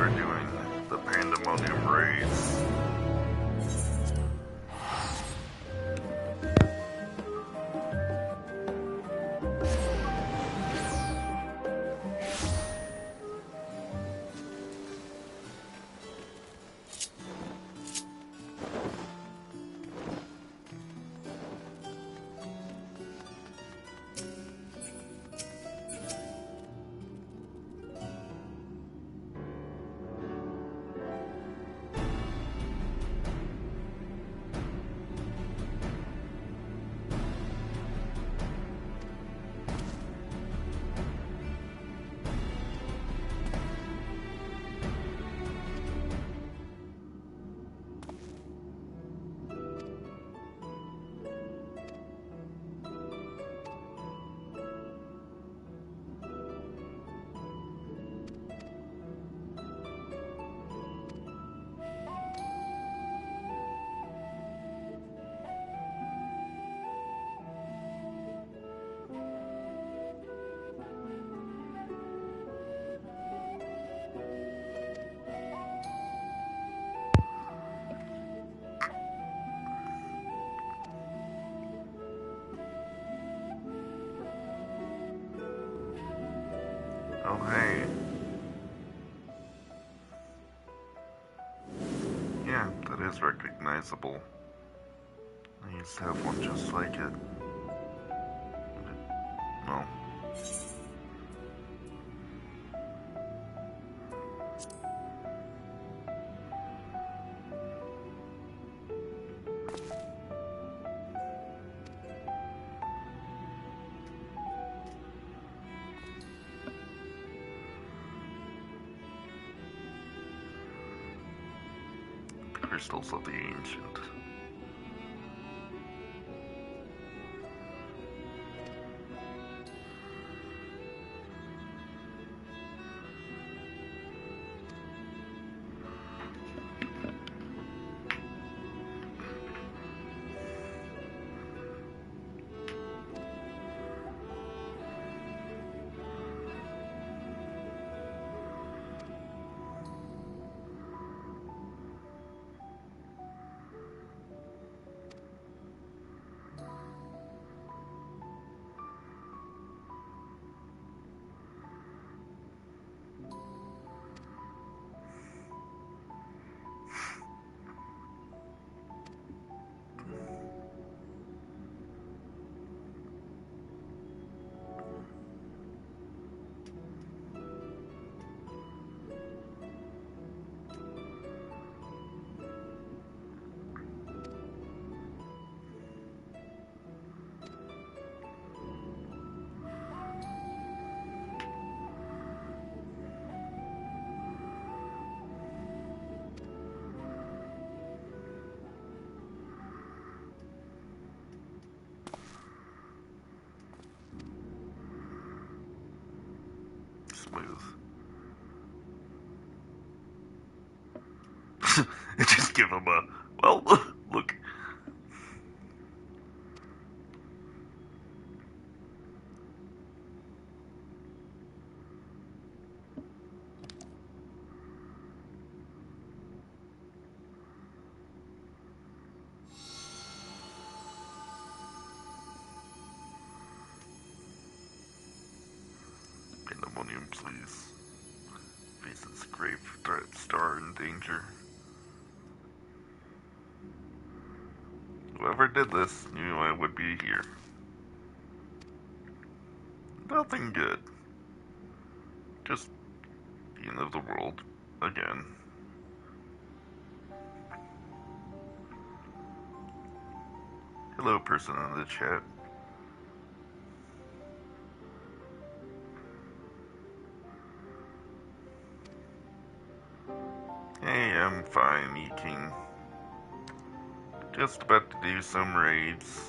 we're doing the pandaemonium raids. Oh hey. Yeah, that is recognizable. I used to have one just like it. No. Crystals of the Ancient. Smooth. Just give him a, well, look. Pandemonium, please. Faces grave threat, star in danger. Whoever did this knew I would be here. Nothing good. Just the end of the world again. Hello, person in the chat. Hey, I'm fine, eating. Just about to do some raids.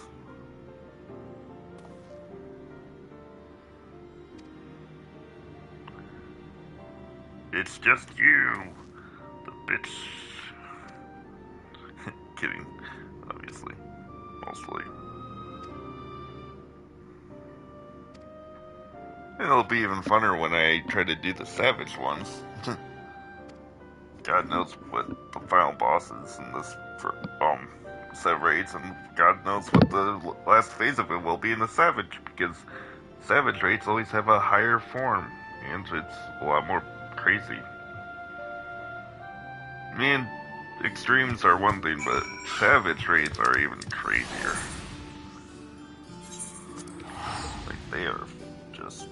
It's just you, the bitch. Kidding, obviously. Mostly. It'll be even funner when I try to do the savage ones. God knows what the final boss is in this for set of raids, and God knows what the last phase of it will be in the Savage, because Savage raids always have a higher form, and it's a lot more crazy. I mean, extremes are one thing, but Savage raids are even crazier. Like, they are just...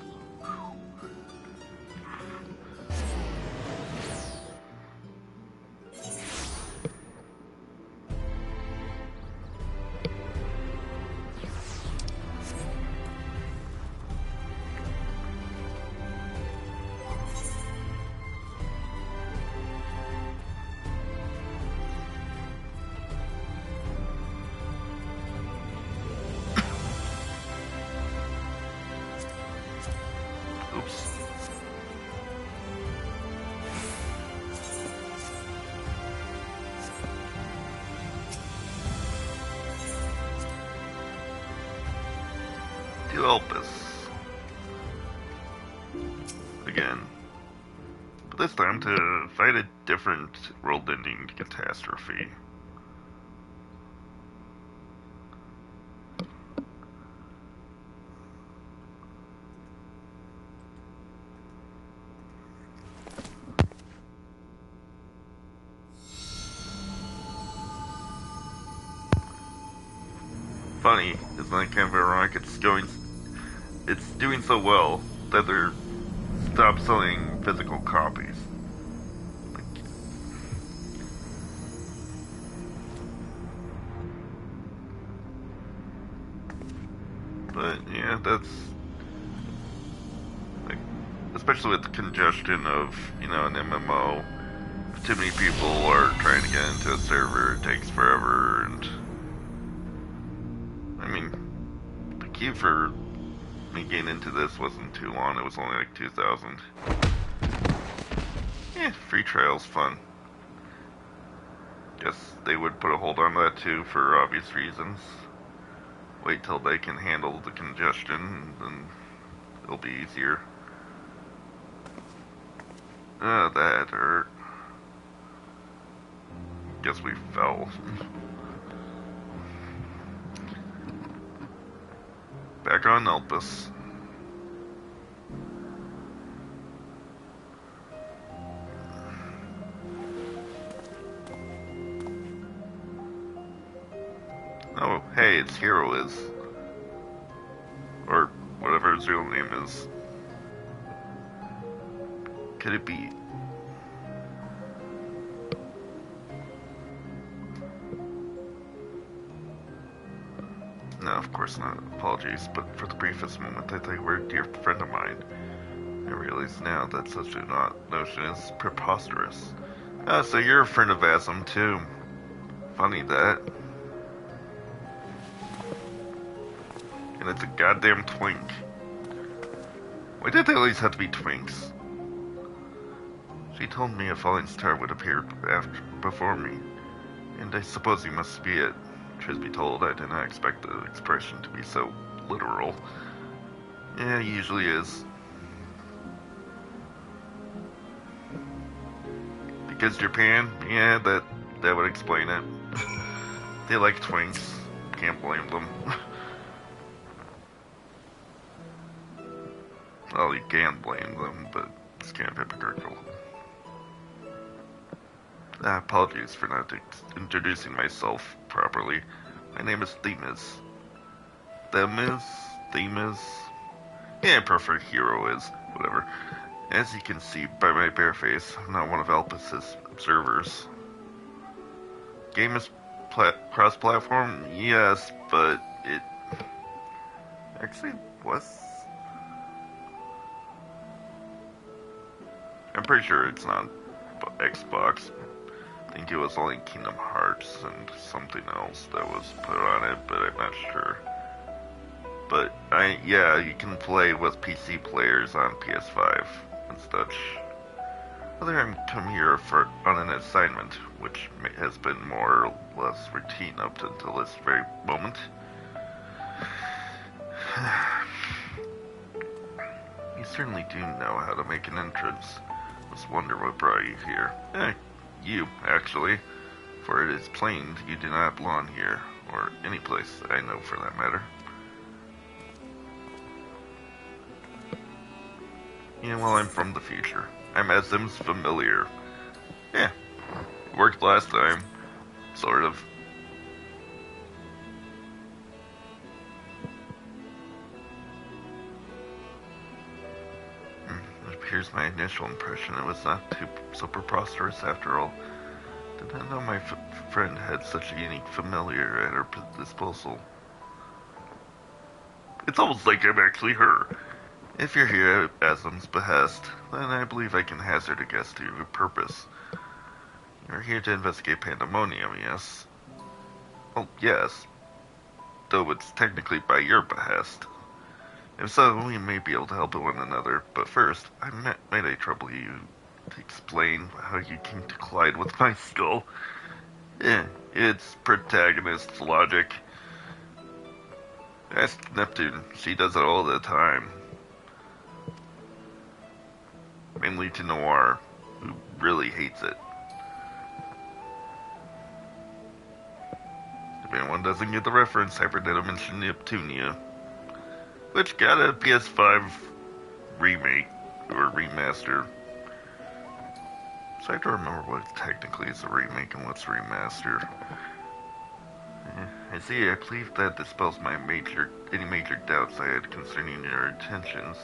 Oops. To help us. Again. But this time to fight a different world-ending catastrophe. Funny, isn't that kind of ironic? It's doing so well that they're stopped selling physical copies. Like, but yeah, that's like, especially with the congestion of an MMO. If too many people are trying to get into a server, it takes forever, and I mean, the queue for me getting into this wasn't too long. It was only like 2,000. Yeah, free trial's fun. Guess they would put a hold on that too for obvious reasons. Wait till they can handle the congestion, then it'll be easier. That hurt. Guess we fell. Back on Elpis. Oh, hey, it's Hero is. Or whatever his real name is. Could it be? No, of course not. Apologies, but for the briefest moment I thought you were a dear friend of mine. I realize now that such a notion is preposterous. Ah, so you're a friend of Asm too. Funny that. And it's a goddamn twink. Why did they always have to be twinks? She told me a falling star would appear before me, and I suppose you must be it. Truth be told, I did not expect the expression to be so literal. Yeah, it usually is. Because Japan? Yeah, that would explain it. They like twinks. Can't blame them. Well, you can blame them, but it's kind of hypocritical. Apologies for not introducing myself properly. My name is Themis. Themis? Yeah, I prefer Hero is. Whatever. As you can see by my bare face, I'm not one of Elpis's observers. Game is cross-platform? Yes, but it actually was. I'm pretty sure it's not Xbox. I think it was only Kingdom Hearts and something else that was put on it, but I'm not sure. But yeah, you can play with PC players on PS5 and such. Whether I'm come here on an assignment, which has been more or less routine up until this very moment. You certainly do know how to make an entrance. Just wonder what brought you here. you, actually, for it is plain you do not belong here, or any place I know for that matter. Yeah, well, I'm from the future. I'm Azim's familiar. Yeah, it worked last time. Sort of. It appears my initial impression it was not so preposterous after all. Did not know my friend had such a unique familiar at her disposal. It's almost like I'm actually her. If you're here at Azim's behest, then I believe I can hazard a guess to your purpose. You're here to investigate pandaemonium, yes? Well, yes. Though it's technically by your behest. If so, we may be able to help one another, but first, might I trouble you to explain how you came to collide with my skull? It's protagonist's logic. Ask Neptune, she does it all the time. Mainly to Noir, who really hates it. If anyone doesn't get the reference, Hyperdata mentioned Neptunia, which got a PS5 remake, or remaster. So I have to remember what technically is a remake and what's remaster. I see, I believe that dispels any major doubts I had concerning your intentions.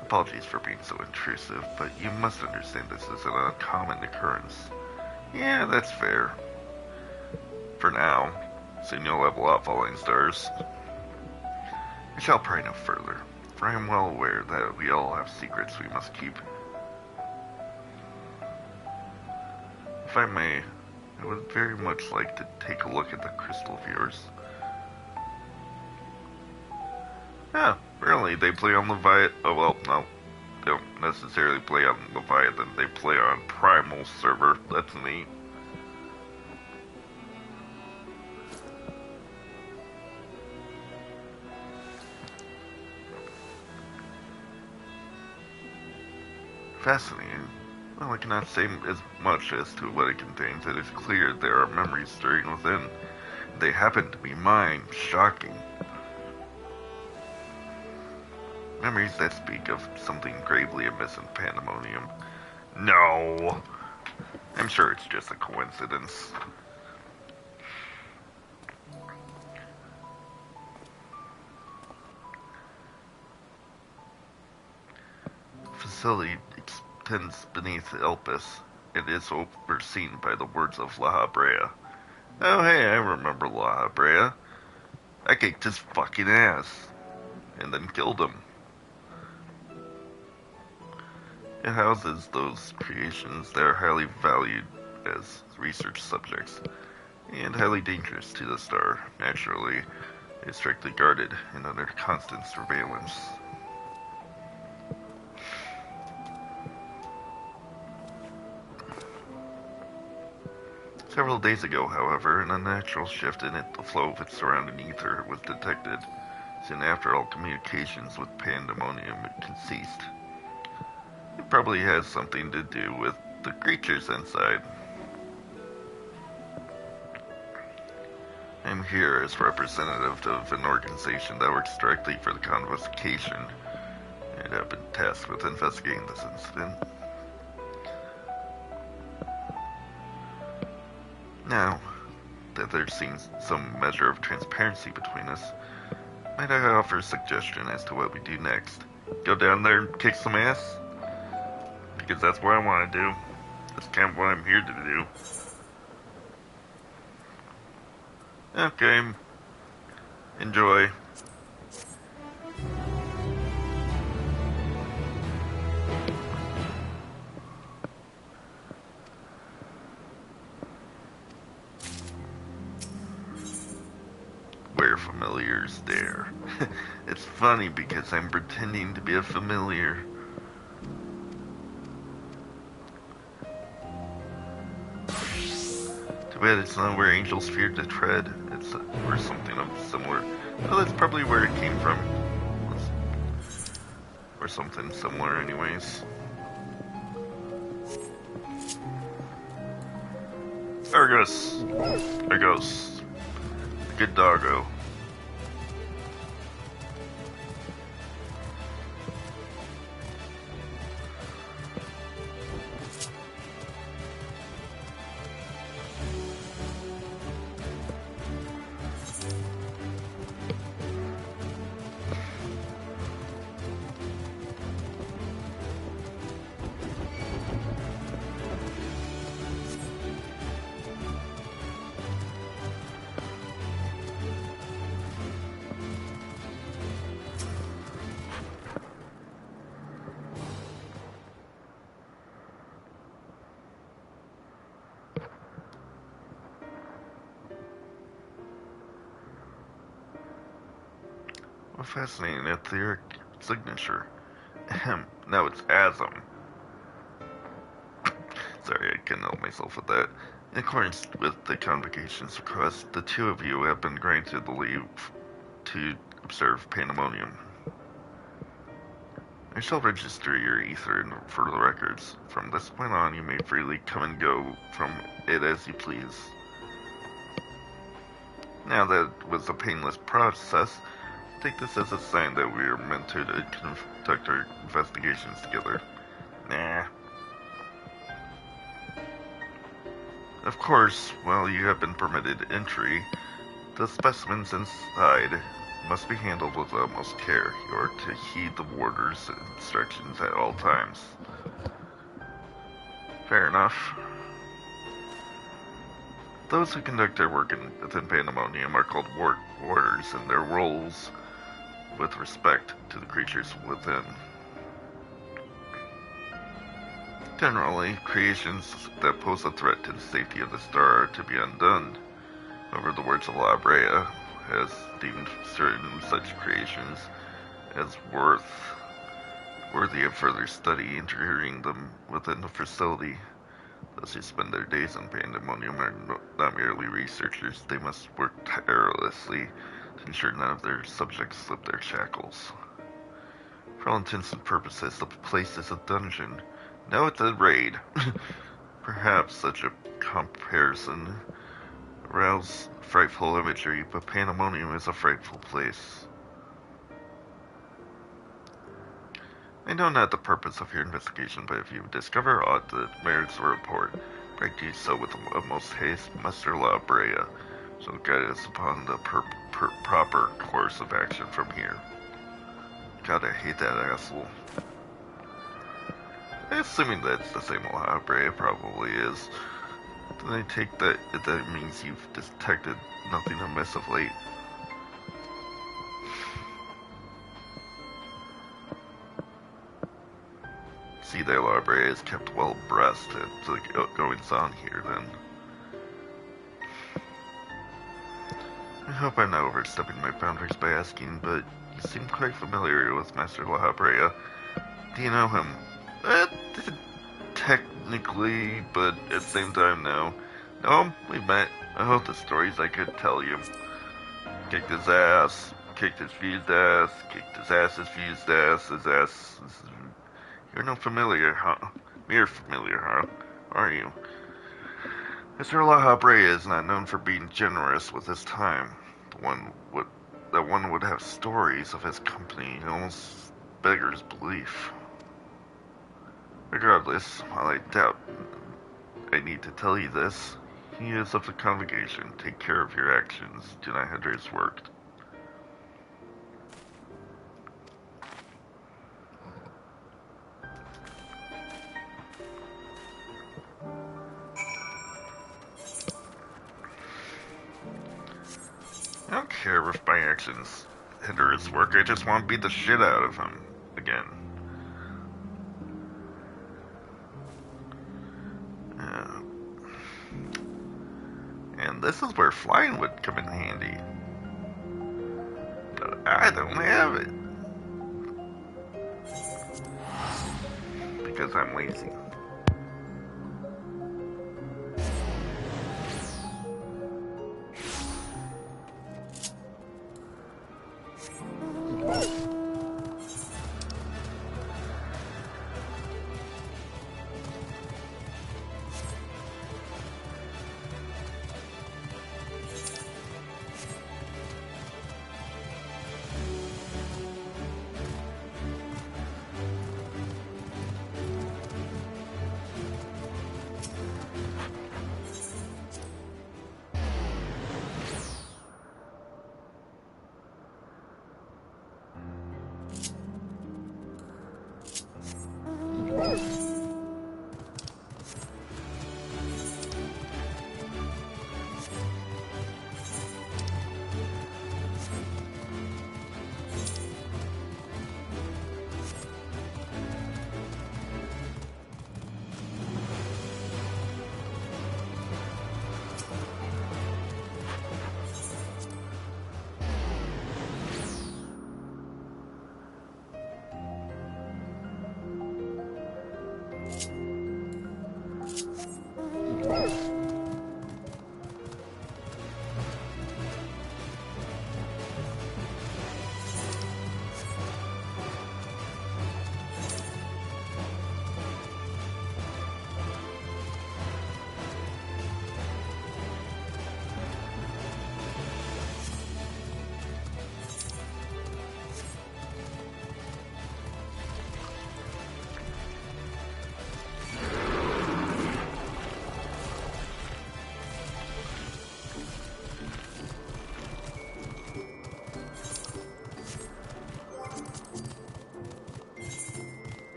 Apologies for being so intrusive, but you must understand this is an uncommon occurrence. Yeah, that's fair. For now. Soon you'll level up, Falling Stars. I shall pry no further, for I am well aware that we all have secrets we must keep. If I may, I would very much like to take a look at the crystal of yours. Yeah, really, they play on Leviathan. Oh, well, no. They don't necessarily play on Leviathan, they play on Primal server. That's neat. Fascinating. Well, I cannot say as much as to what it contains. It is clear there are memories stirring within. They happen to be mine. Shocking. Memories that speak of something gravely amiss in pandaemonium. No! I'm sure it's just a coincidence. Facility extends beneath Elpis. It is overseen by the words of La Habrea. Oh hey, I remember La Habrea. I kicked his fucking ass. And then killed him. It houses those creations that are highly valued as research subjects, and highly dangerous to the star. Naturally, it is strictly guarded and under constant surveillance. Several days ago, however, an unnatural shift in the flow of its surrounding ether was detected. Soon after, all communications with pandaemonium ceased. It probably has something to do with the creatures inside. I'm here as representative of an organization that works directly for the confiscation, and have been tasked with investigating this incident. Now that there seems some measure of transparency between us, might I offer a suggestion as to what we do next? Go down there and kick some ass? Because that's what I want to do. That's kind of what I'm here to do. Okay. Enjoy. Where familiars there. It's funny because I'm pretending to be a familiar. Too bad it's not where angels fear to tread. It's or something of similar. Well, that's probably where it came from. Or something similar anyways. Argus! Argos. Good doggo. A fascinating etheric signature. Ahem. Now it's Asm. Sorry, I couldn't help myself with that. In accordance with the convocation's request, the two of you have been granted the leave to observe pandaemonium. I shall register your ether for the records. From this point on, you may freely come and go from it as you please. Now that it was a painless process, take this as a sign that we are meant to conduct our investigations together. Nah. Of course, while you have been permitted entry, the specimens inside must be handled with utmost care. You are to heed the warder's instructions at all times. Fair enough. Those who conduct their work within Pandaemonium are called warders, and their roles with respect to the creatures within. Generally, creations that pose a threat to the safety of the star are to be undone. However, the words of La Brea has deemed certain such creations as worthy of further study, integrating them within the facility. Those who spend their days in Pandaemonium are not merely researchers, they must work tirelessly to ensure none of their subjects slip their shackles. For all intents and purposes, the place is a dungeon. No, it's a raid. Perhaps such a comparison arouse frightful imagery, but Pandaemonium is a frightful place. I know not the purpose of your investigation, but if you discover aught that merits a report, pray do so with the utmost haste. Master La Brea shall guide us upon the proper course of action from here. God, I hate that asshole. Assuming that's the same La Brea probably is. Then I take that means you've detected nothing amiss of late. See that La Brea is kept well abreast of the goings on here, then. I hope I'm not overstepping my boundaries by asking, but you seem quite familiar with Master La Brea. Do you know him? Technically, but at the same time, no. No, we met. I hope the stories I could tell you. Kicked his ass, kicked his fused ass, kicked his ass's fused ass, his ass. You're no familiar, huh? Mere familiar, huh? Are you? Mr. La Brea is not known for being generous with his time. That one would have stories of his company almost beggars belief. Regardless, while I doubt I need to tell you this, he is of the convocation. Take care of your actions. Do not hinder his work. I don't care if my actions hinder his work. I just want to beat the shit out of him again. And this is where flying would come in handy. But I don't have it. Because I'm lazy.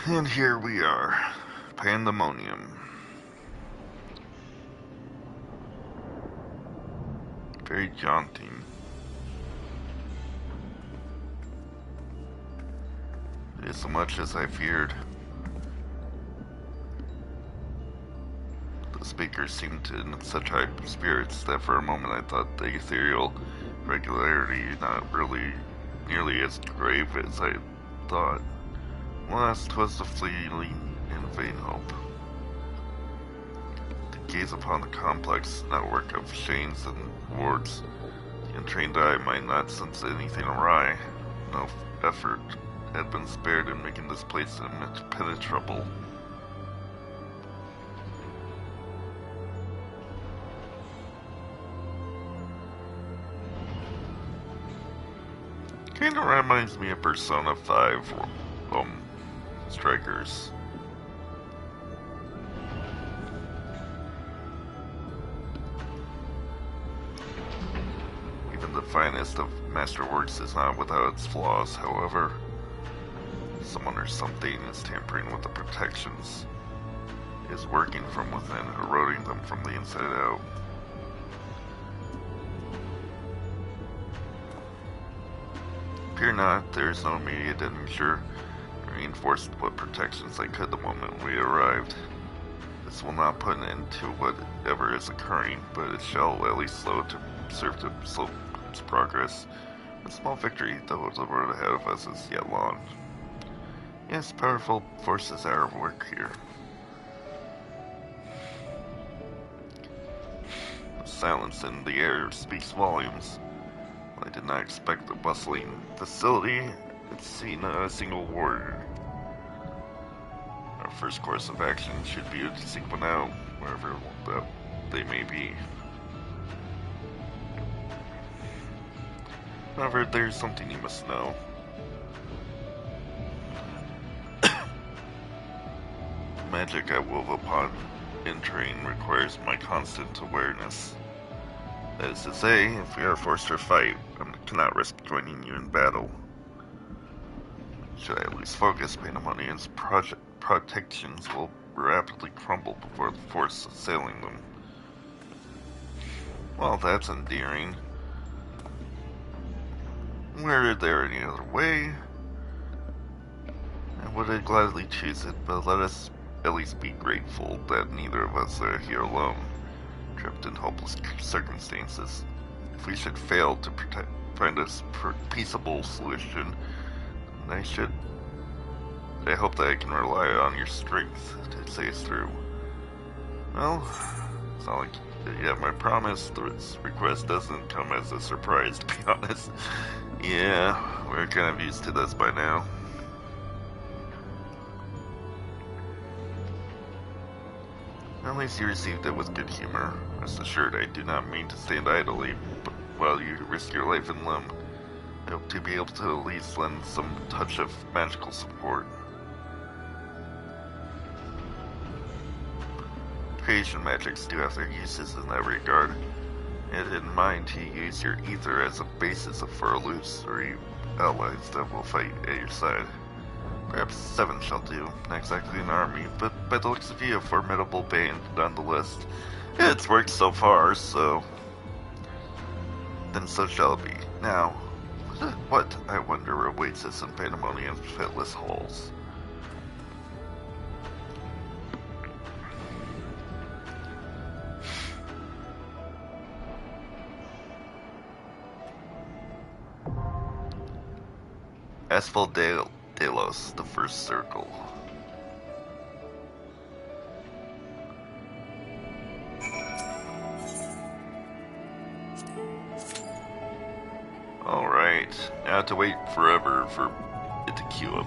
And here we are. Pandaemonium. Very jaunting. It is so much as I feared. The speakers seemed in such high spirits that for a moment I thought the ethereal regularity not really nearly as grave as I thought. Alas, 'twas the fleeting and vain hope. To gaze upon the complex network of chains and wards, the untrained eye might not sense anything awry. No effort had been spared in making this place impenetrable. Kinda reminds me of Persona 5, Strikers. Even the finest of masterworks is not without its flaws, however. Someone or something is tampering with the protections, is working from within, eroding them from the inside out. Fear not, there is no immediate danger. I reinforced what protections I could the moment we arrived. This will not put an end to whatever is occurring, but it shall at least serve to slow its progress. A small victory, though the road ahead of us is yet long. Yes, powerful forces are at work here. The silence in the air speaks volumes. I did not expect the bustling facility had seen a single warrior. Our first course of action should be to seek one out, wherever they may be. However, there's something you must know. Magic I wove upon entering requires my constant awareness. That is to say, if we are forced to fight, I cannot risk joining you in battle. Should I lose focus, Pandaemonium's protections will rapidly crumble before the force assailing them. Well, that's endearing. Were there any other way? I would gladly choose it, but let us at least be grateful that neither of us are here alone, trapped in hopeless circumstances. If we should fail to find a peaceable solution, then I hope that I can rely on your strength to see us through. Well, it's not like you have my promise. This request doesn't come as a surprise, to be honest. Yeah, we're kind of used to this by now. At least you received it with good humor. Rest assured, I do not mean to stand idly while you risk your life and limb. I hope to be able to at least lend some touch of magical support. Creation magics do have their uses in that regard. I had in mind to use your ether as a basis for illusory allies that will fight at your side. Perhaps 7 shall do, not exactly an army, but by the looks of you, a formidable band nonetheless. It's worked so far, so... then so shall it be. Now, what, I wonder, awaits us in Pandaemonium's pitiless halls? Delos, the first circle. Alright, now I have to wait forever for it to queue up.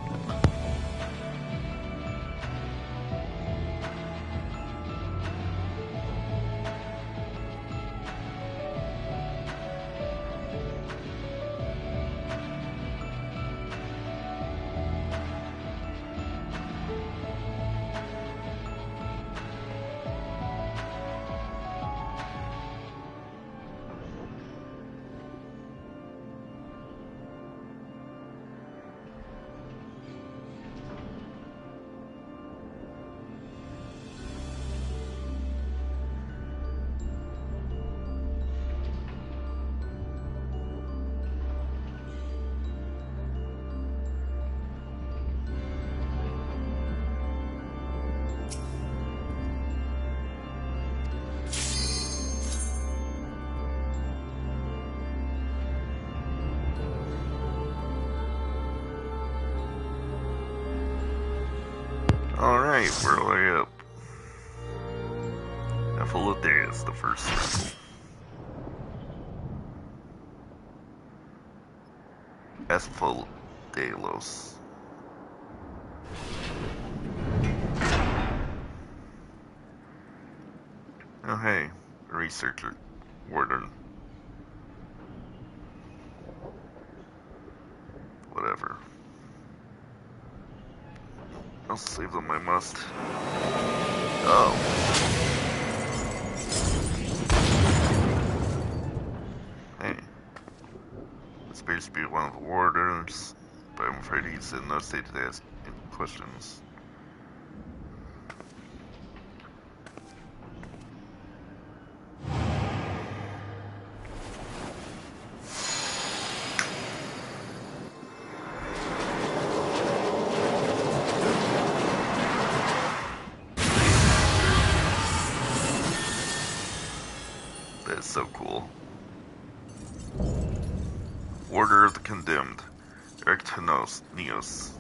Alright, we're all the way up. Apple of Day is the first circle. Espaldelos. Oh hey, researcher, warden. Whatever. I'll save them, I must. Oh. Hey. This appears to be one of the wardens, but I'm afraid he's in no state to ask any questions. That is so cool. Order of the Condemned. Erictonos Neos.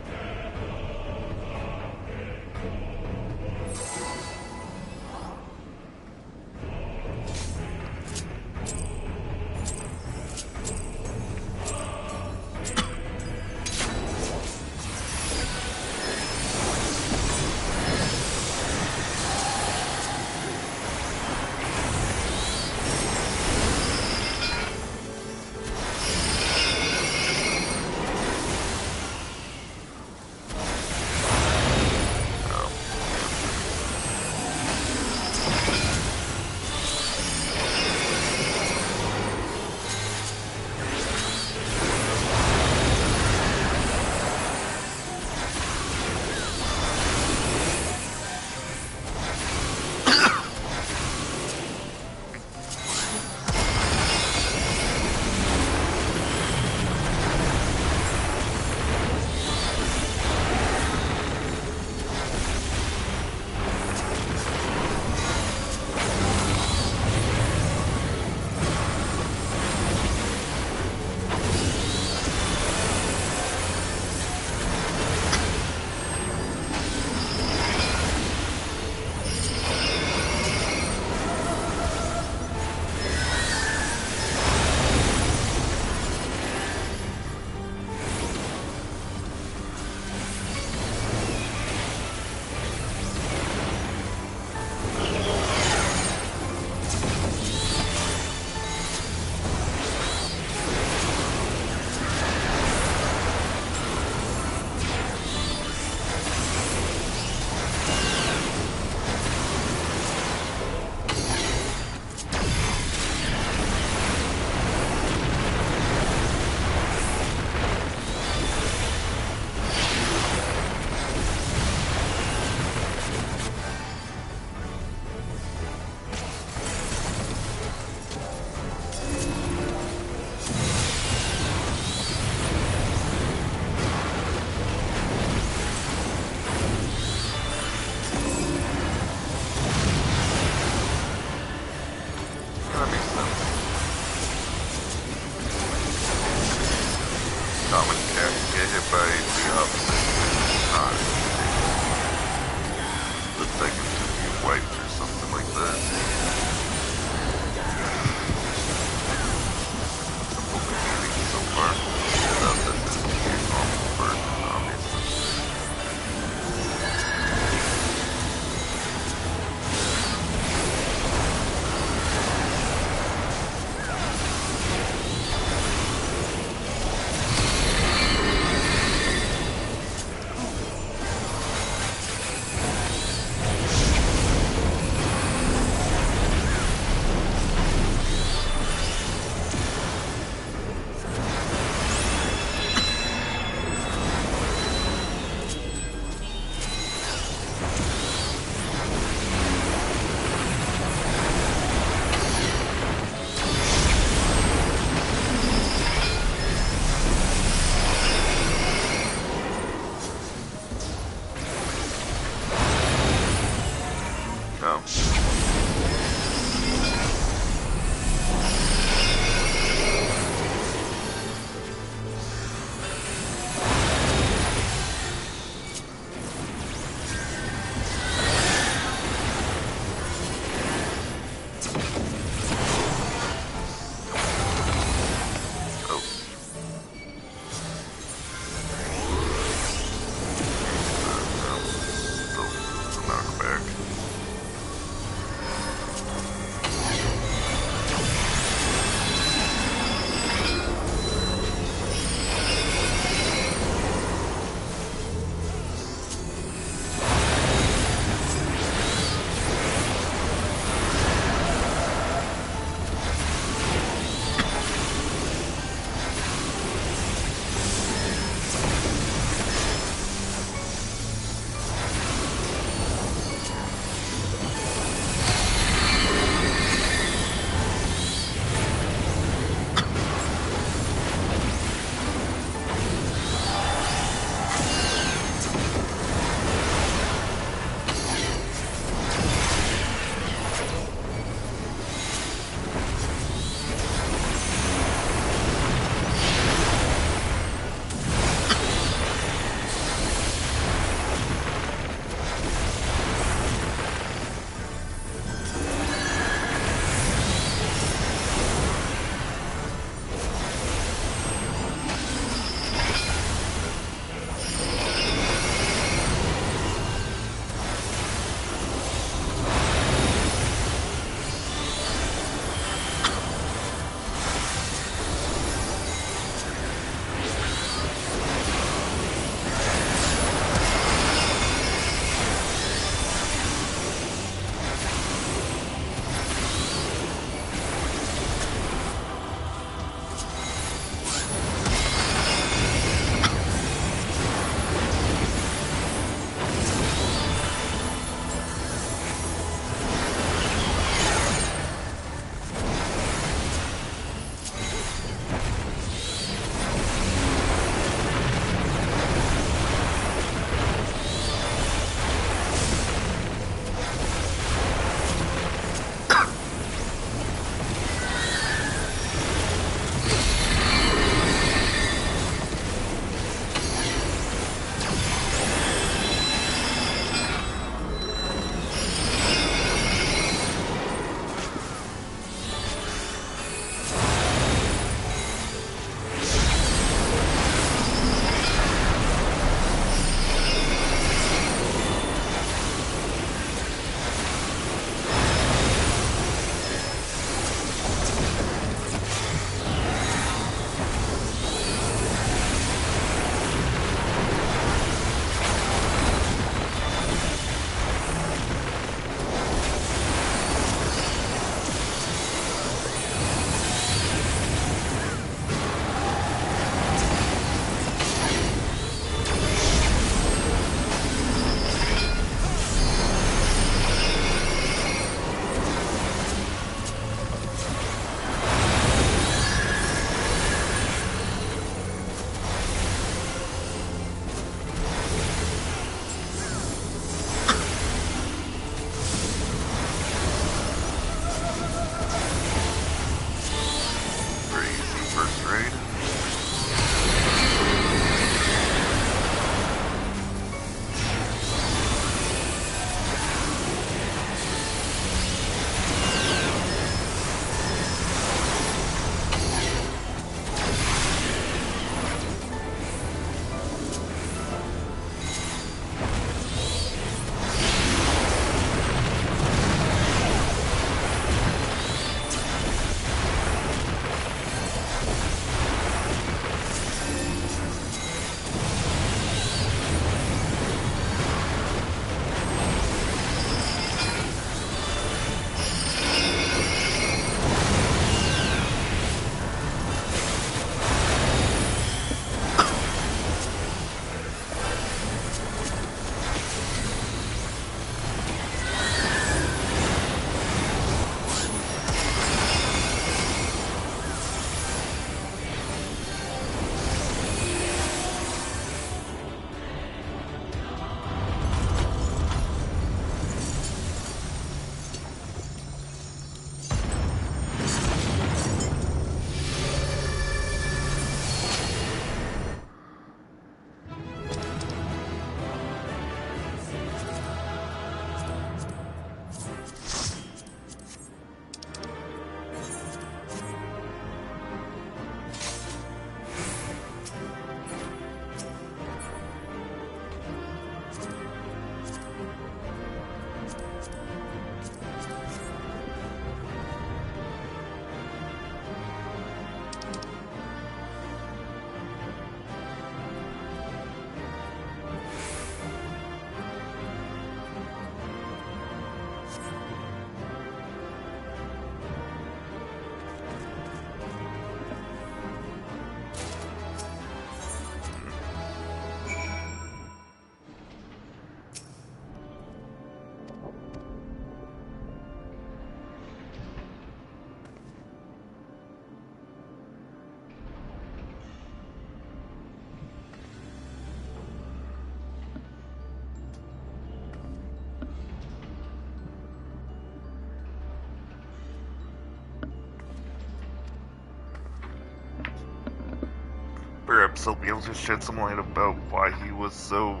perhaps I'll be able to shed some light about why he was so...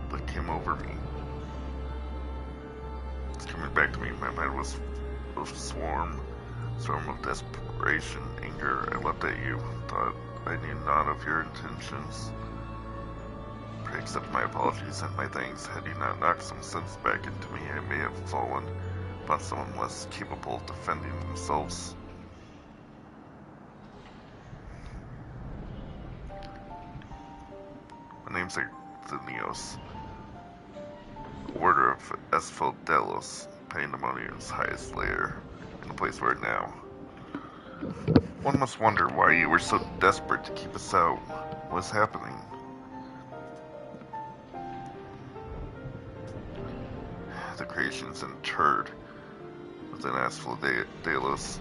What came over me? It's coming back to me. My mind was a storm of desperation, anger. I leapt at you. Thought I knew none of your intentions. Pray accept my apologies and my thanks. Had you not knocked some sense back into me, I may have fallen upon someone less capable of defending themselves. My name's Xenios, Order of Ffxiv, Pandemonium's highest layer, in the place we're now. One must wonder why you were so desperate to keep us out. What's happening? The creations interred within Ffxiv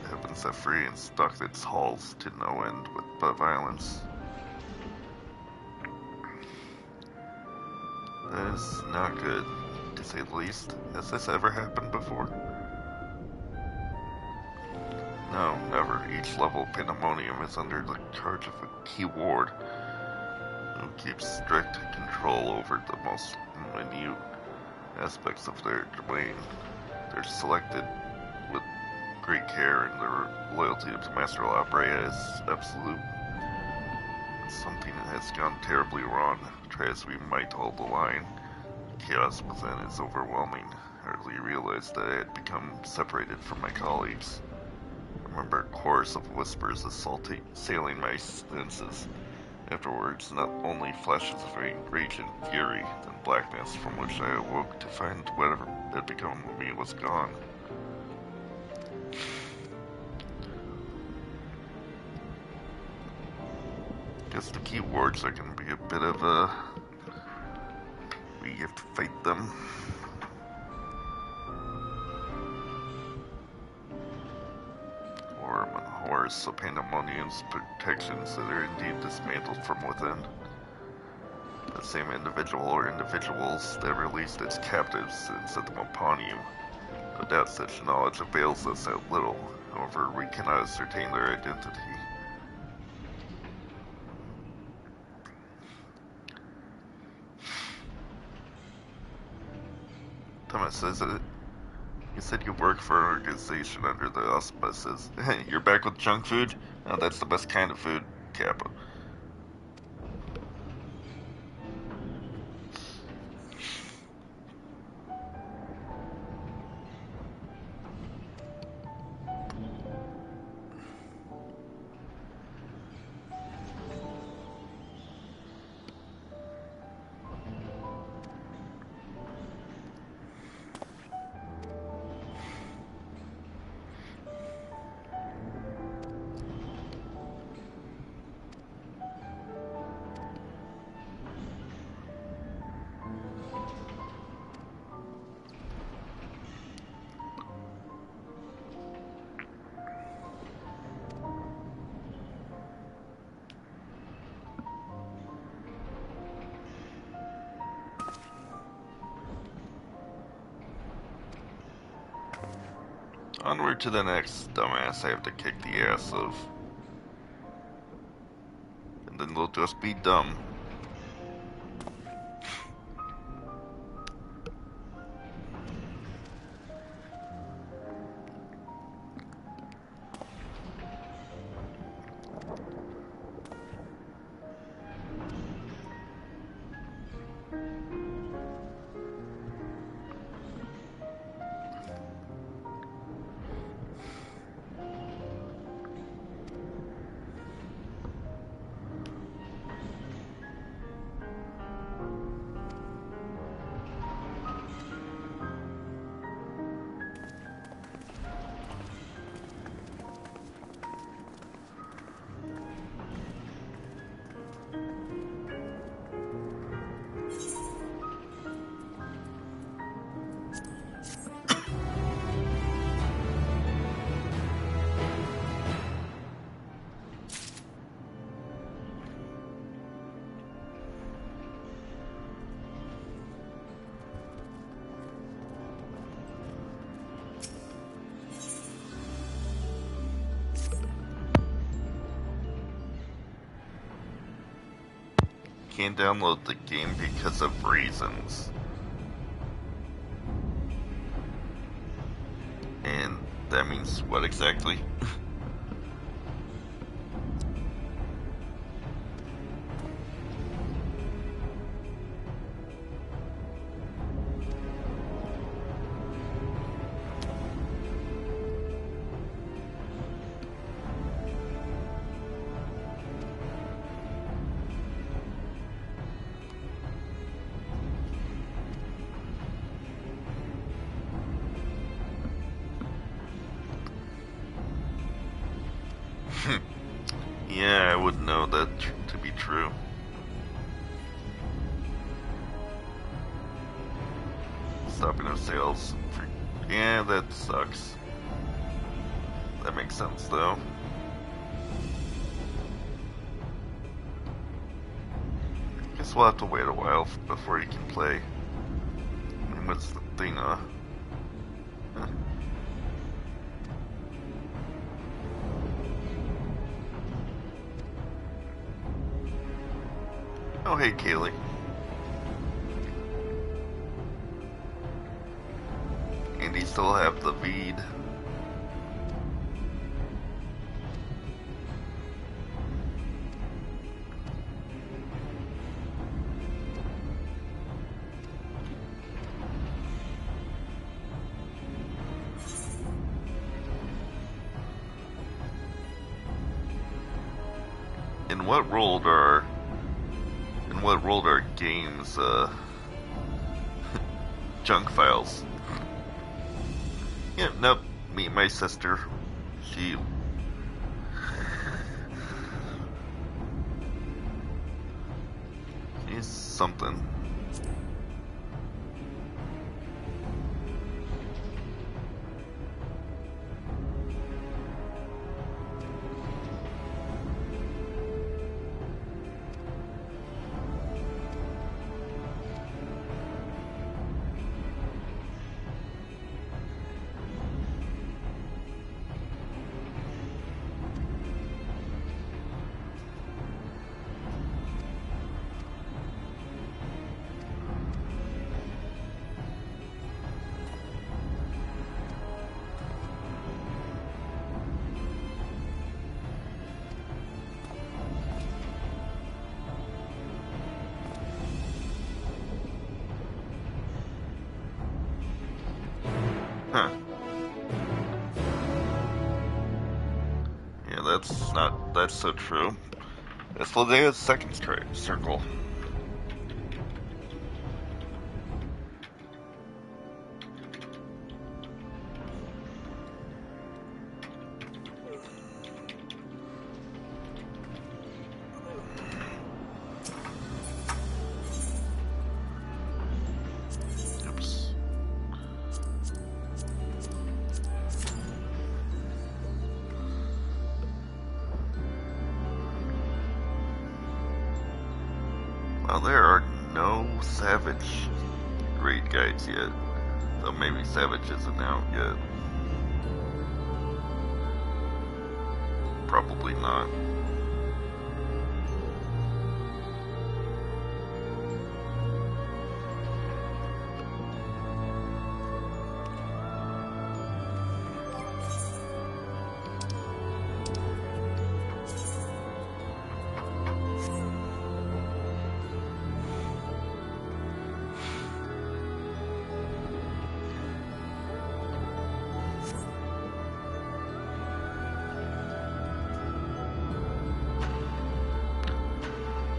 have been set free and stuck its halls to no end but violence. That is not good, to say the least. Has this ever happened before? No, never. Each level of Pandemonium is under the charge of a key ward who keeps strict control over the most minute aspects of their domain. They're selected with great care, and their loyalty to Master Labrea is absolute. Something has gone terribly wrong. Try as we might to hold the line. The chaos within is overwhelming. I hardly realized that I had become separated from my colleagues. I remember a chorus of whispers assailing my senses. Afterwards, not only flashes of rage and fury, then blackness from which I awoke to find whatever had become of me was gone. Guess the key wards are going to be a bit of a... we have to fight them. Or a horse of Pandemonium's protections that are indeed dismantled from within. The same individual or individuals that released its captives and set them upon you. No doubt such knowledge avails us at little, however we cannot ascertain their identity. Thomas says that you said you work for an organization under the auspices. You're back with junk food? Oh, that's the best kind of food, Kappa. Onward to the next dumbass I have to kick the ass of. And then they'll just be dumb. can't download the game because of reasons. And that means what exactly? Yeah, I would know that to be true. Stopping of sales. Yeah, that sucks. That makes sense, though. Guess we'll have to wait a while before you can play. I mean, what's the thing, Oh, hey, Kaylee. And you still have the Veed. In what world are games, junk files? Yeah, nope. Meet my sister. She's something. Huh. Yeah, that's so true. That's Lidea's second circle. Oops. Well, there are no Savage raid guides yet. So maybe Savage isn't out yet. Probably not.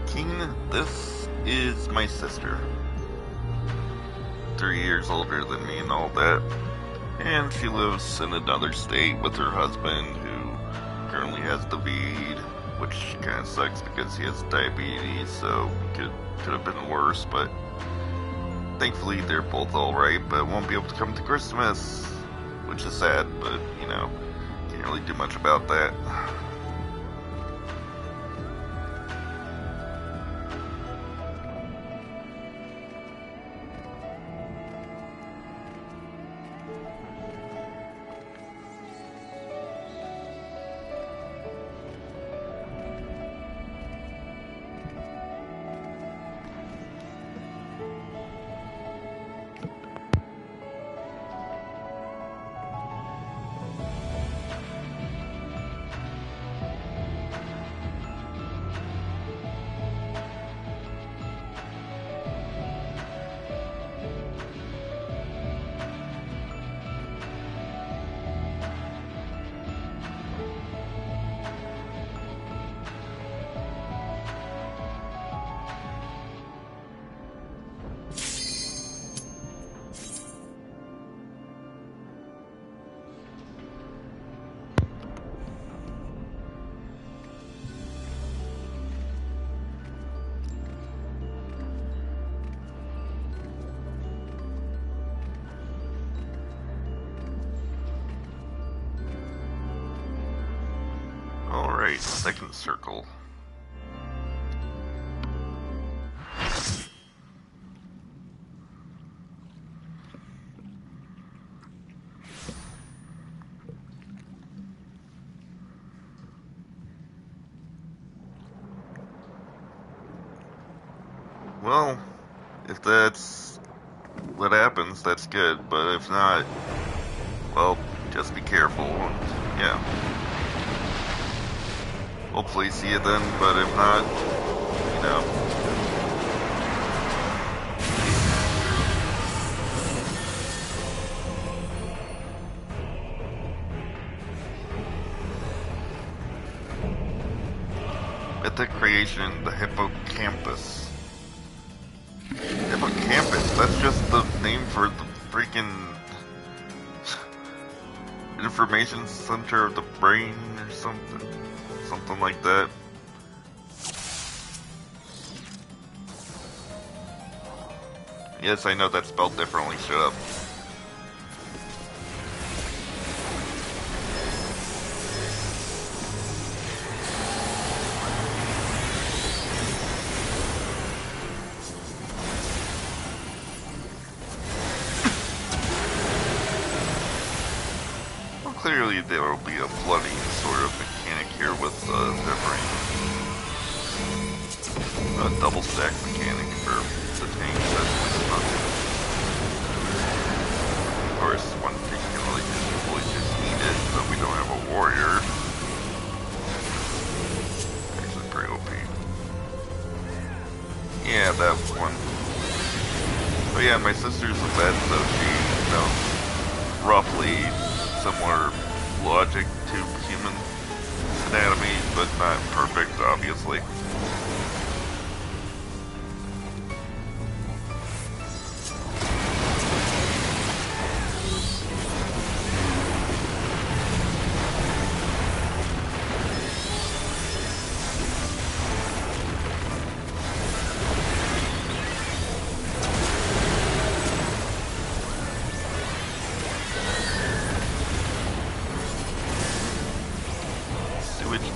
King, this is my sister. 3 years older than me and all that. And she lives in another state with her husband, who currently has the Veed, which kind of sucks because he has diabetes, so could have been worse, but thankfully they're both alright, but won't be able to come to Christmas, which is sad, but, you know, can't really do much about that. Alright, second circle. Well, if that's what happens, that's good, but if not, well, just be careful, and yeah. Hopefully see you then, but if not, you know. Mythic creation, the hippocampus. Hippocampus, that's just the name for the freaking information center of the brain or something. Something like that. Yes, I know that's spelled differently, shut up. Clearly there will be a flooding sort of mechanic here with different double stack mechanic for the tank. That's not of course, one thing can really just need it, but we don't have a warrior. Actually pretty OP. Yeah, that one. But yeah, my sister's a vet, so she knows roughly similar logic to human anatomy, but not perfect, obviously.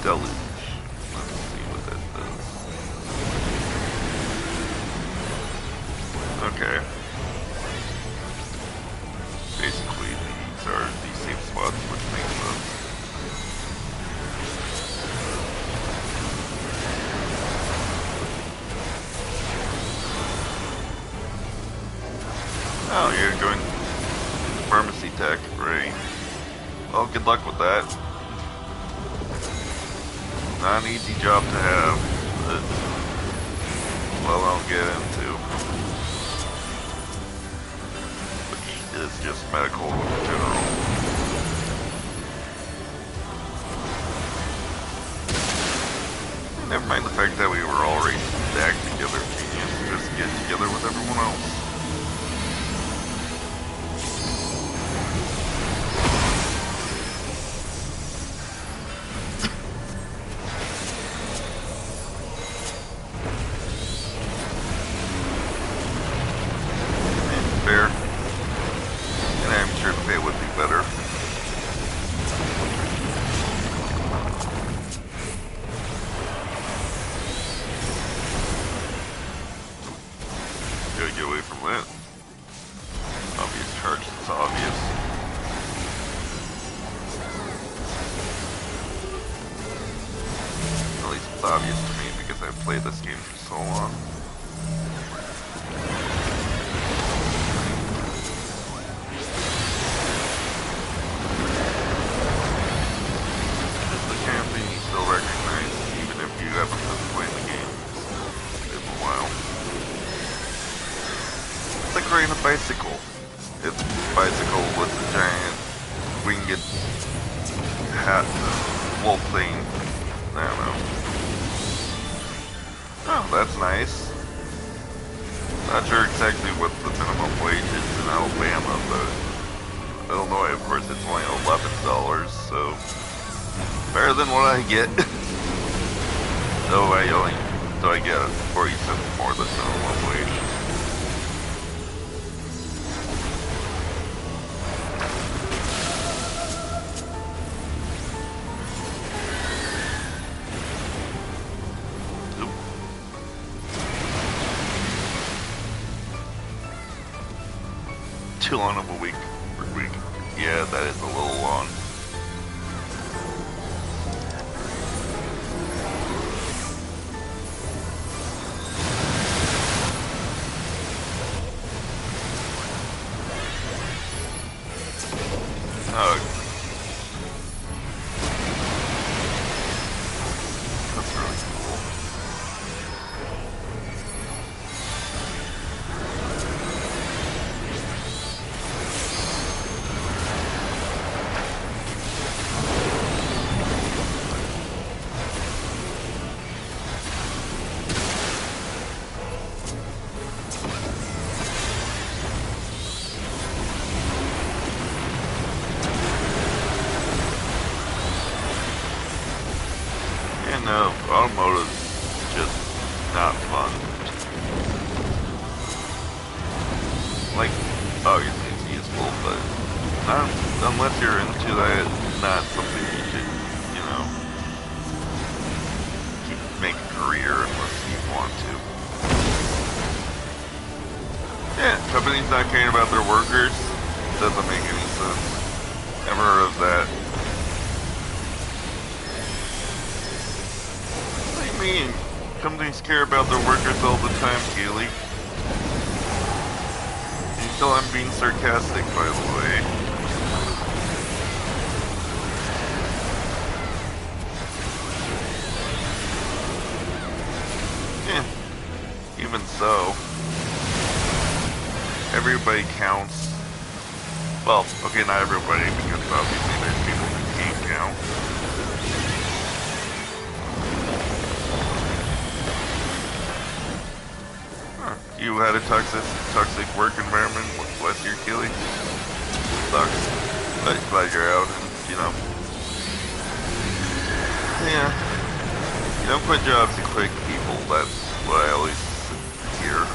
Deluge. Let's see what that does. Okay. Basically, these are the safe spots, which makes sense. Oh, you're going pharmacy tech, right? Well, good luck with that. Not an easy job to have, but well, I'll get into, which is just medical in general. Never mind the fact that we were already stacked together, genius, just get together with everyone else. Get away from that. Obvious charge, it's obvious. At least it's obvious to me because I've played this game for so long. The camping you still recognize, even if you haven't been playing the game in a while. It's like riding a bicycle. It's a bicycle with a giant winged hat, wolf thing. I don't know. Oh, that's nice. Not sure exactly what the minimum wage is in Alabama, but Illinois, of course, it's only $11, so better than what I get. Though I get 40 cents more than minimum wage. too long of a week. Yeah, that is a little long. Oh, that's really cool. Yeah, no, automotive's just not fun. Like, obviously it's useful, but not unless you're into that, not something you should, you know, make a career unless you want to. Yeah, companies not caring about their workers doesn't make any sense. Never heard of that. What do you mean? Companies care about their workers all the time, Keely. Until I'm being sarcastic, by the way. Yeah, even so. Everybody counts. Well, okay, not everybody, because obviously there's people who can't count. Huh. You had a toxic work environment, bless your Keely. Sucks. But glad you're out and, you know. Yeah. You don't quit jobs, you quit people, that's what I always hear.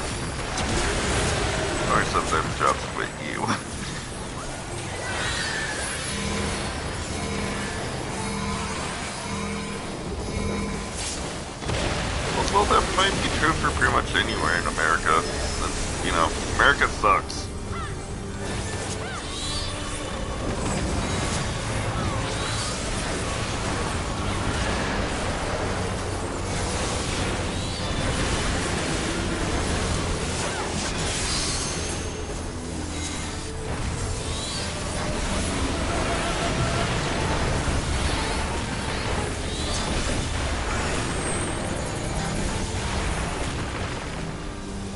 Or sometimes jobs quit you. Well, that might be true for pretty much anywhere in America. Since, you know, America sucks.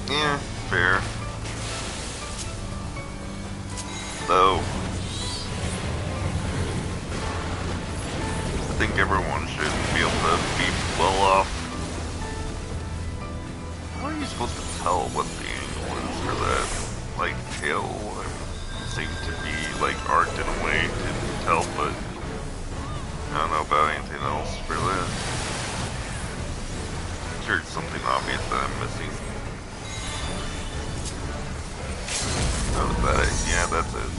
Yeah, fair. Though, I think everyone should be able to be well off. How are you supposed to tell what the angle is for that, like, tail? It seems to be, like, arced in a way to tell, but I don't know about anything else for that. I'm sure it's something obvious that I'm missing. Oh, that it? Yeah, that's it.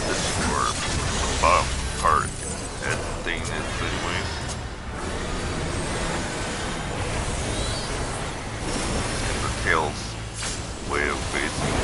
This is where the bottom part head thing is anyways. And the tail's way of facing.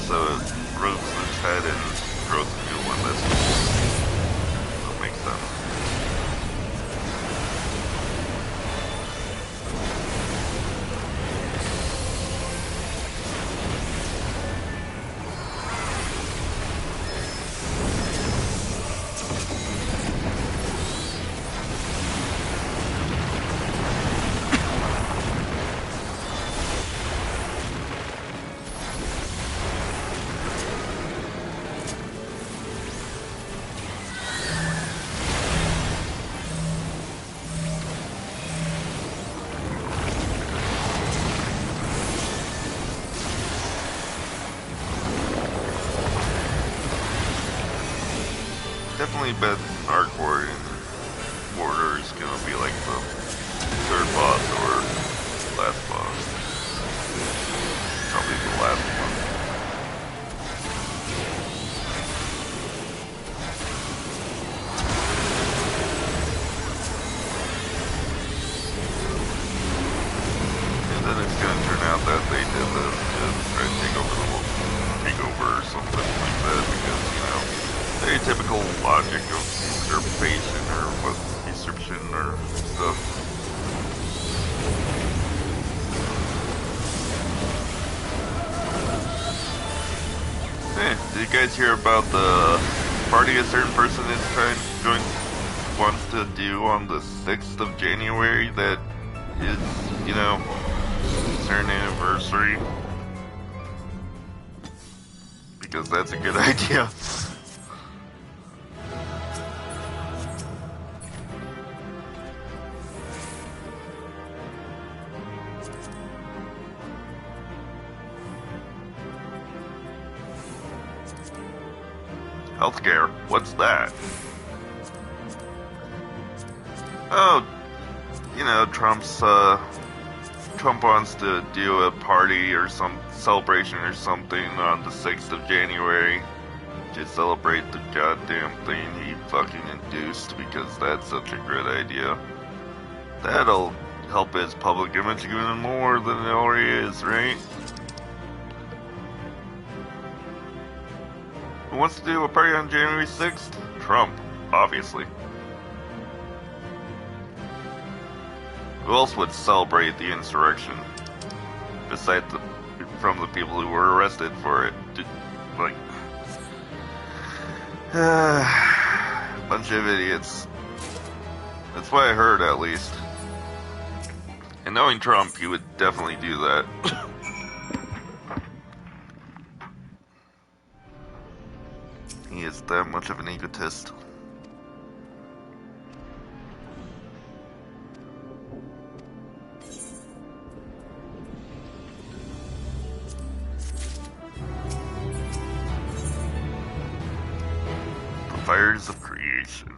So it roots its head and grows a new one. That's cool. That makes sense. definitely bet hardcore and border is gonna be like the third boss or last boss. Probably the last one. And then it's gonna turn out that they did this to try to take over or something like that, because, you know, very typical logic of usurpation or what usurpation or stuff. Hey, did you guys hear about the party a certain person is wants to do on the 6th of January that is, you know, certain anniversary? Because that's a good idea. Healthcare? What's that? Oh, you know, Trump wants to do a party or some celebration or something on the 6th of January to celebrate the goddamn thing he fucking induced, because that's such a great idea. That'll help his public image even more than it already is, right? Who wants to do a party on January 6th? Trump, obviously. Who else would celebrate the insurrection? Besides from the people who were arrested for it. Bunch of idiots. That's what I heard, at least. And knowing Trump, he would definitely do that. He is that much of an egotist. The fires of creation.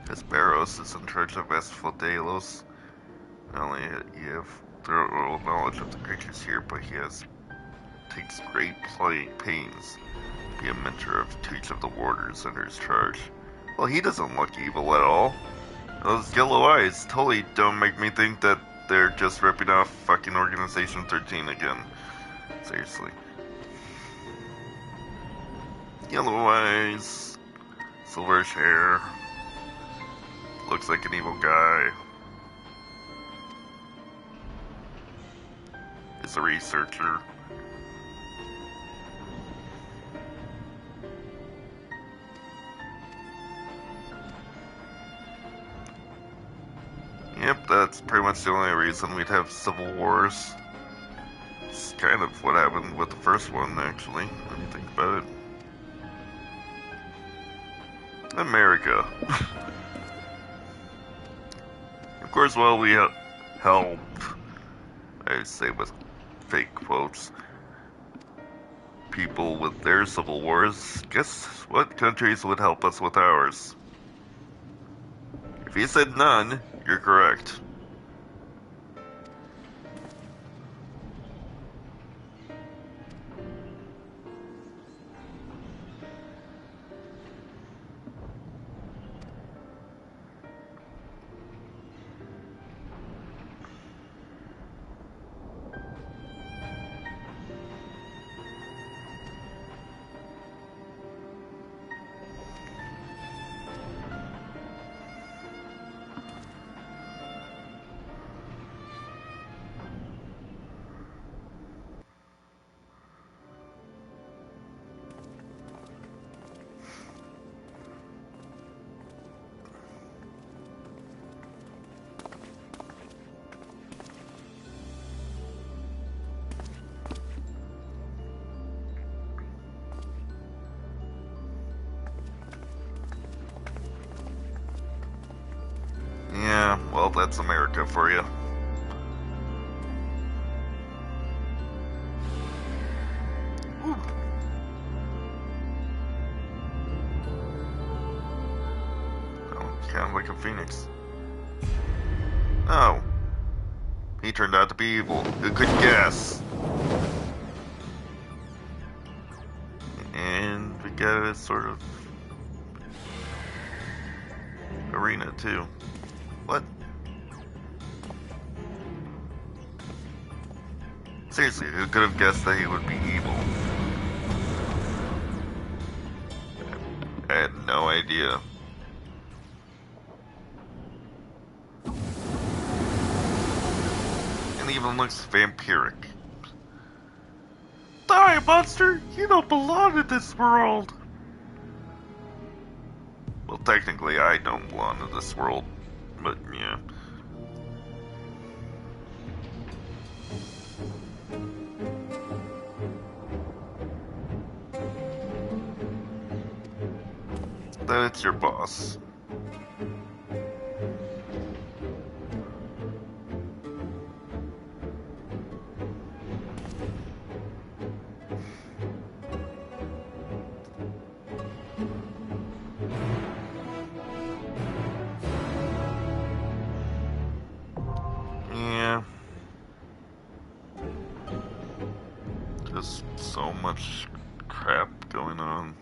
Hesperos is in charge of Asphodelos. Not only you have thorough knowledge of the creatures here, but he takes great pains to be a mentor to each of the warders under his charge. Well, he doesn't look evil at all. Those yellow eyes totally don't make me think that they're just ripping off fucking Organization 13 again. Seriously. Yellow eyes, silverish hair, looks like an evil guy. Is a researcher. Yep, that's pretty much the only reason we'd have civil wars. It's kind of what happened with the first one, actually, when you think about it. America. Of course, while we help, I say with fake quotes, people with their civil wars, guess what countries would help us with ours? If you said none, you're correct. that's America for you. Kind of like a phoenix. Oh. He turned out to be evil. Who could guess? And we got a sort of arena too. What? Seriously, who could have guessed that he would be evil? I had no idea. And even looks vampiric. Die, monster! You don't belong in this world! Well, technically, I don't belong in this world, but yeah. Then it's your boss. Yeah. Just so much crap going on.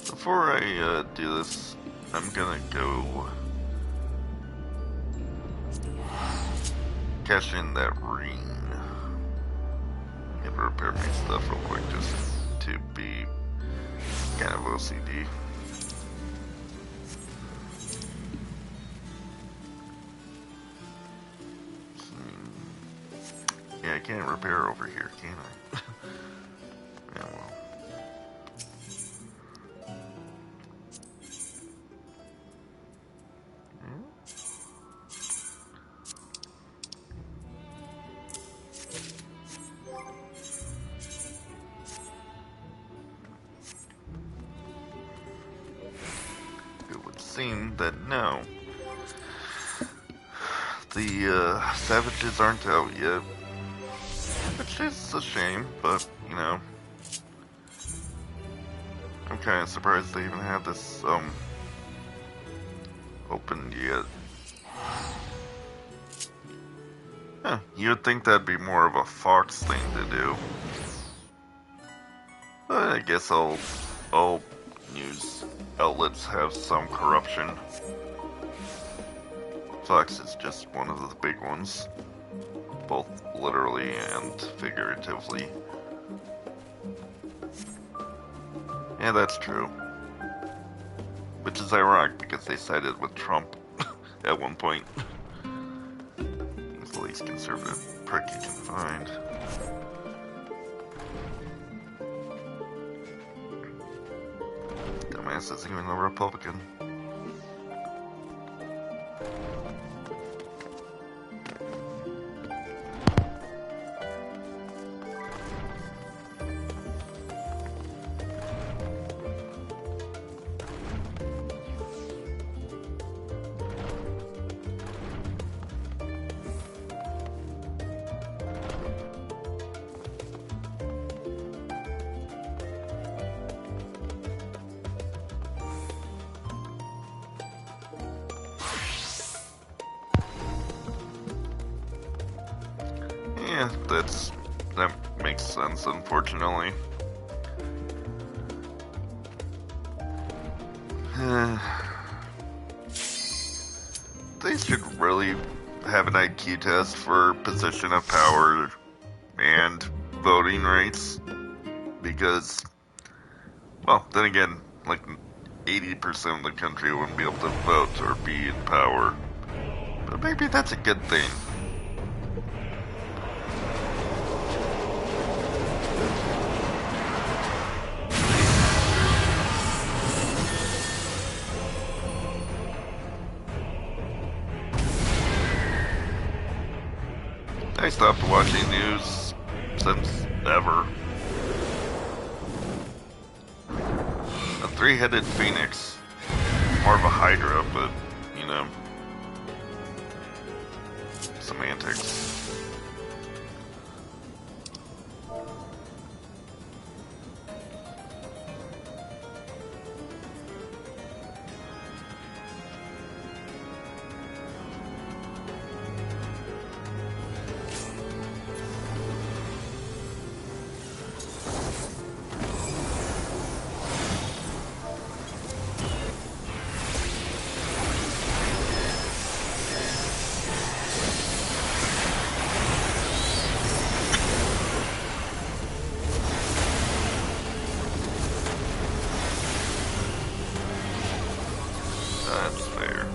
Before I do this, I'm gonna go cash in that ring and repair my stuff real quick just to be kind of OCD. Yeah, I can't repair over here, can I? Yeah, well. It would seem that no. The savages aren't out yet. Which is a shame, but, you know. I'm kinda surprised they even have this, opened yet. Huh, you'd think that'd be more of a Fox thing to do. But I guess all news outlets have some corruption. Fox is just one of the big ones, both literally and figuratively. Yeah, that's true. Which is ironic because they sided with Trump at one point. He's the least conservative prick you can find. Dumbass isn't even a Republican. Yeah, that makes sense, unfortunately. They should really have an IQ test for position of power and voting rights, because, well, then again, like 80% of the country wouldn't be able to vote or be in power. But maybe that's a good thing. I stopped watching news since ever. Three-headed phoenix. More of a hydra, but, you know, semantics. That's fair.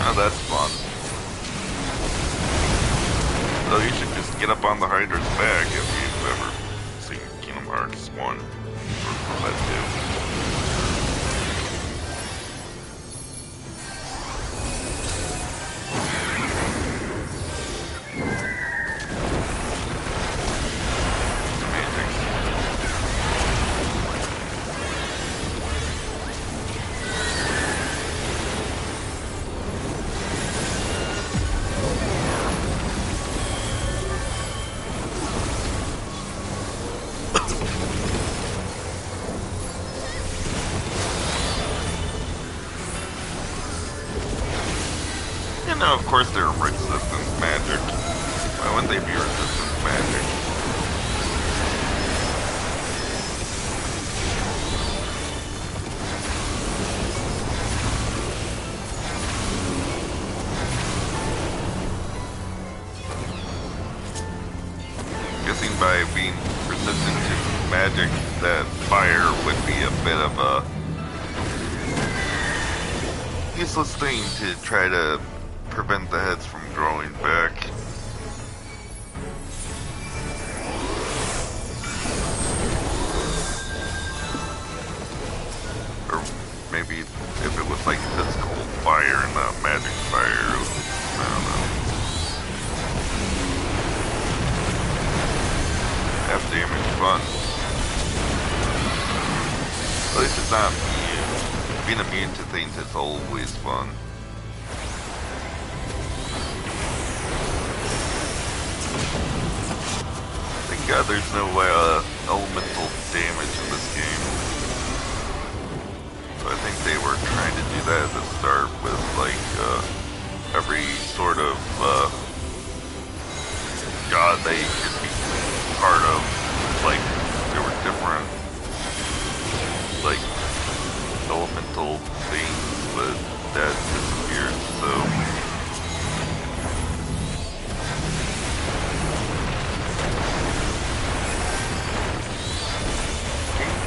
Oh, that's fun. So you should just get up on the Hydra's back if you've ever seen Kingdom Hearts 1 or that 2. Semantics. You know, of course they're resistance magic. Why wouldn't they be resistance magic? Guessing by being resistant to magic, that fire would be a bit of a useless thing to try to prevent the heads from growing back. Or maybe if it was like physical fire and not magic fire, I don't know. Half damage fun. At least it's not immune. Being immune to things is always fun. god, there's no elemental damage in this game. So I think they were trying to do that at the start with like every sort of god they could be part of. Like there were different like elemental things, but that disappeared. So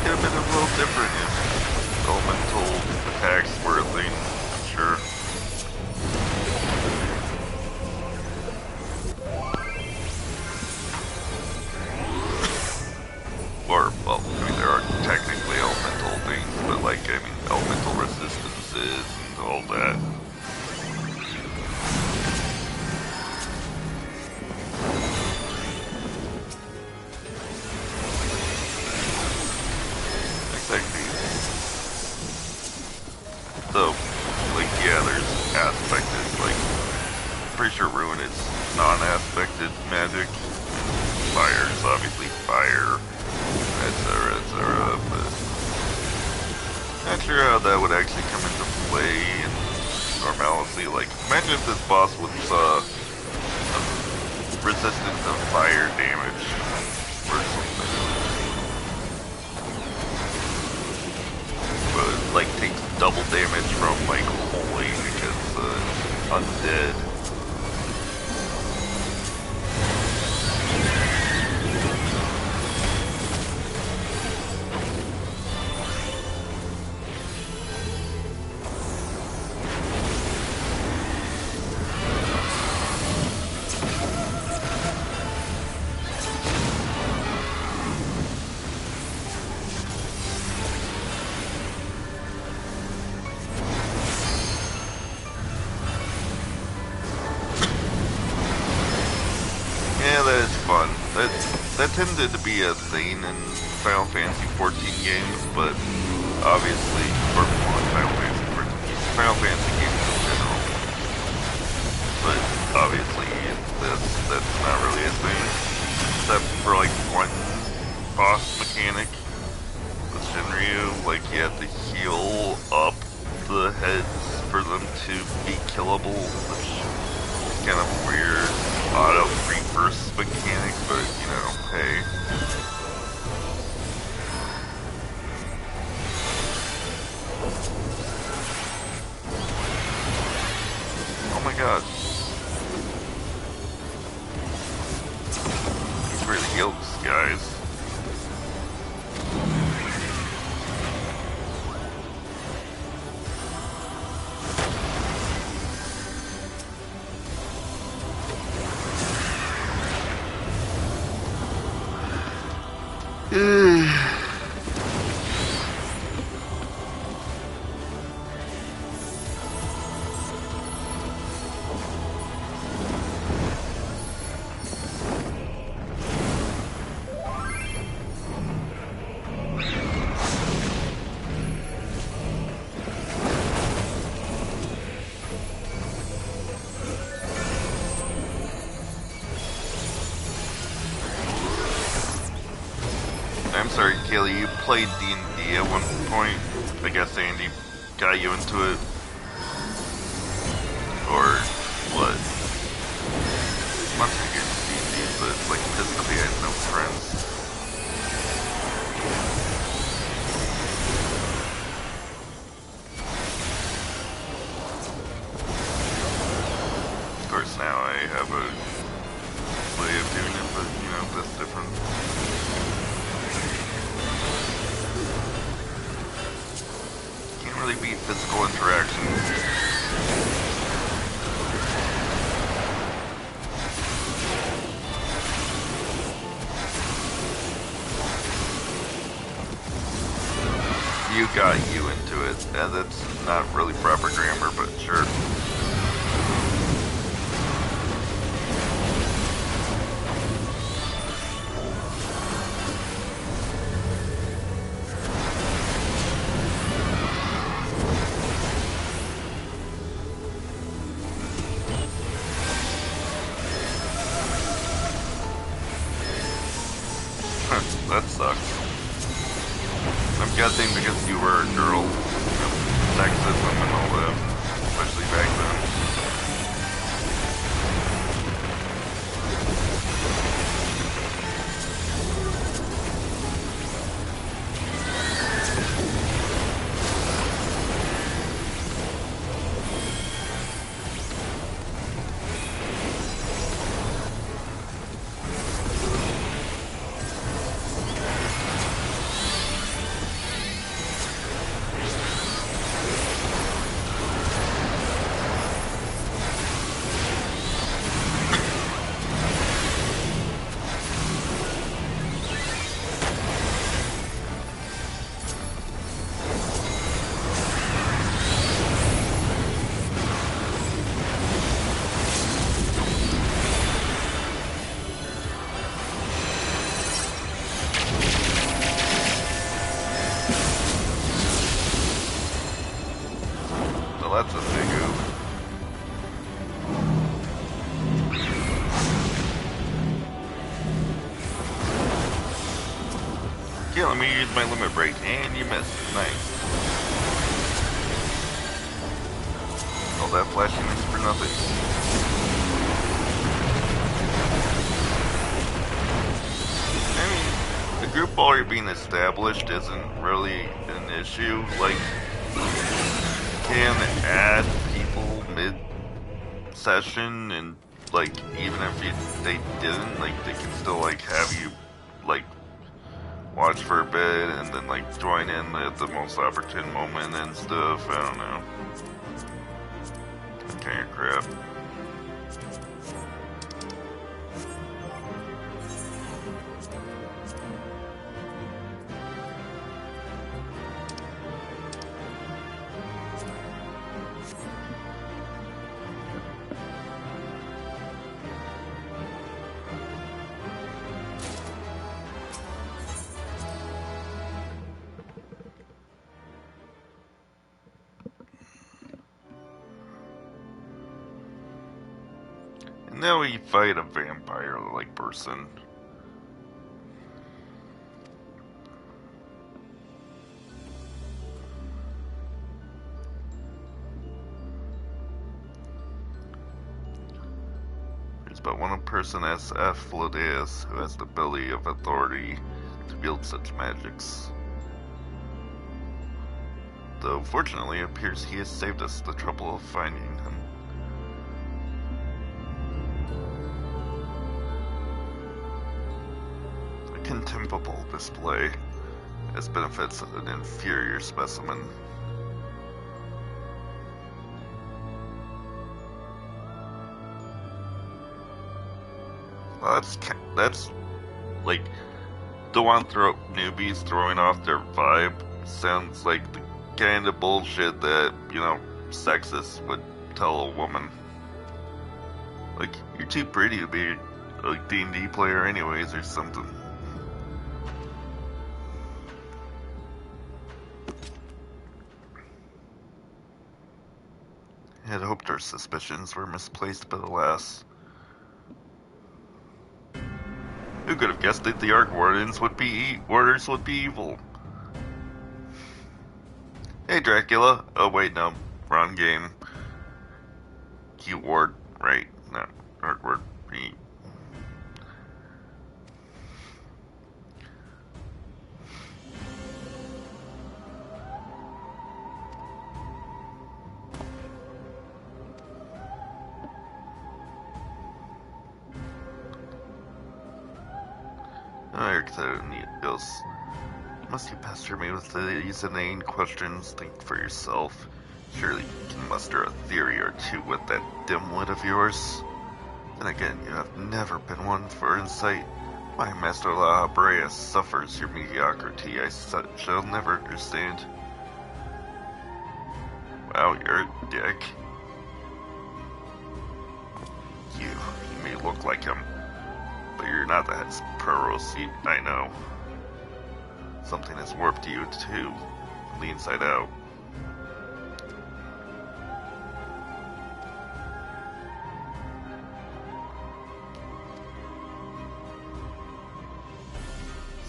could have been a little different if elemental attacks were a thing, I'm sure. Or, well, I mean, there are technically elemental things, but like, I mean, elemental resistances and all that. So, like, yeah, there's aspected, like, pretty sure Ruin is non-aspected magic. Fire is obviously fire, etc., but not sure how that would actually come into play in normalcy. Like, imagine if this boss was, resistant to fire damage, or something. But it, like, takes double damage from, like, holy because, undead. That tended to be a thing in Final Fantasy 14 games, but obviously, or Final Fantasy 14 games, Final Fantasy games in general. But obviously, that's not really a thing, except for like one boss mechanic with Shinryu. Like you have to heal up the heads for them to be killable, which is kind of weird. Auto reverse mechanic, but you know, hey. Oh my god. He's really healed this, guys. I'm sorry, Kaylee, you played D&D at one point? I guess Andy got you into it? Or what? I'm not gonna get into D&D, but like physically I had no friends. Of course now I have a way of doing it, but you know, that's different. Really be physical interactions. You got you into it. Yeah, that's not really proper grammar, but sure. That sucks. I'm guessing because you were a girl. Sexism and all that. Especially back then. That's a big oof. Yeah, let me use my limit break, and you missed. Nice. All that flashiness for nothing. I mean, the group already being established isn't really an issue. Like, can add people mid-session, and like even if they didn't, like they can still like have you like watch for a bit and then like join in at the most opportune moment and stuff. I don't know. That kind of crap. Now we fight a vampire-like person. There's but one person as Ffxiv who has the ability of authority to wield such magics. Though fortunately it appears he has saved us the trouble of finding him. Contemptible display, as benefits an inferior specimen. Well, that's like don't want to throw newbies throwing off their vibe. Sounds like the kind of bullshit that, you know, sexists would tell a woman. Like, you're too pretty to be a D&D player anyways, or something. I had hoped our suspicions were misplaced, but alas. Who could have guessed that the Arc Wardens would be Warders would be evil? Hey Dracula. Oh wait, no. Wrong game. Q Ward, right. No. Arc Ward. Must you pester me with these inane questions? Think for yourself. Surely you can muster a theory or two with that dimwit of yours. Then again, you have never been one for insight. My Master La Brea suffers your mediocrity. I shall never understand. Wow, you're a dick. You may look like him, but you're not the head's seat, I know. Something has warped you too, from the inside out.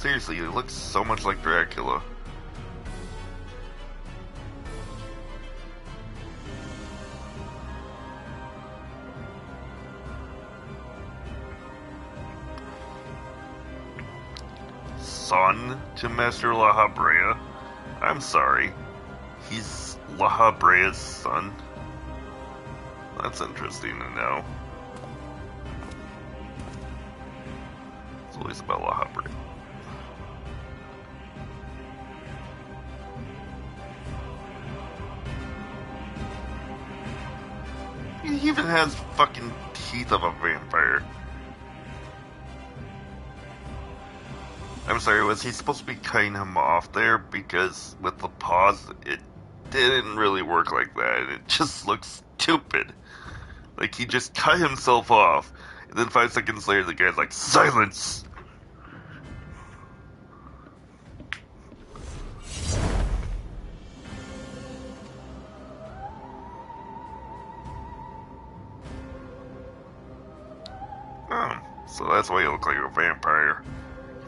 Seriously, he looks so much like Dracula. Son to Master La Habrea? I'm sorry. He's La Habrea's son? That's interesting to know. It's always about La Habrea. He even has fucking teeth of a vampire. I'm sorry, was he supposed to be cutting him off there? Because with the pause, it didn't really work like that. It just looks stupid. Like, he just cut himself off. And then 5 seconds later, the guy's like, silence! Oh, so that's why you look like a vampire.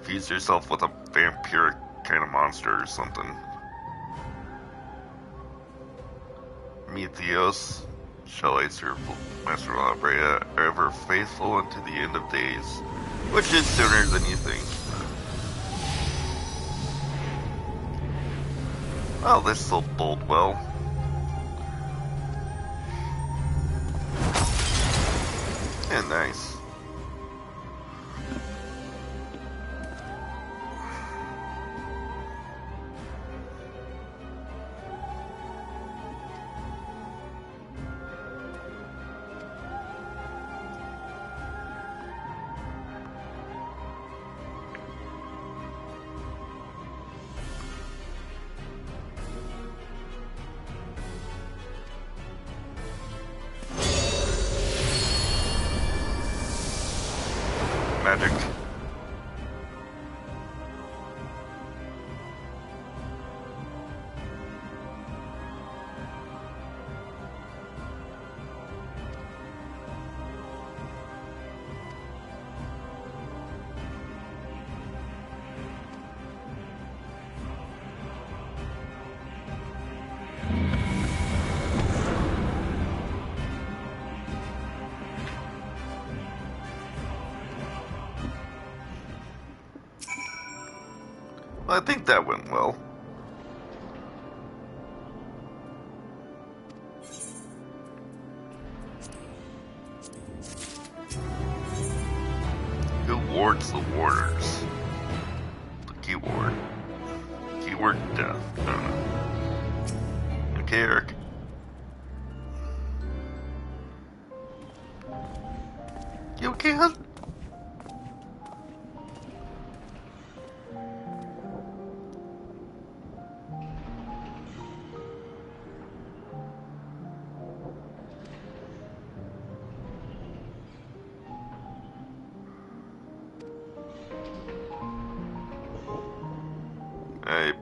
Fuse yourself with a vampiric kind of monster or something. Metheos, shall I serve Master Labrea ever faithful unto the end of days, which is sooner than you think. Well, this will bode well. And nice. Magic. Well, I think that went well. Who wards the warders? The keyword. Keyword death. Okay, Eric. You okay, hon? I'm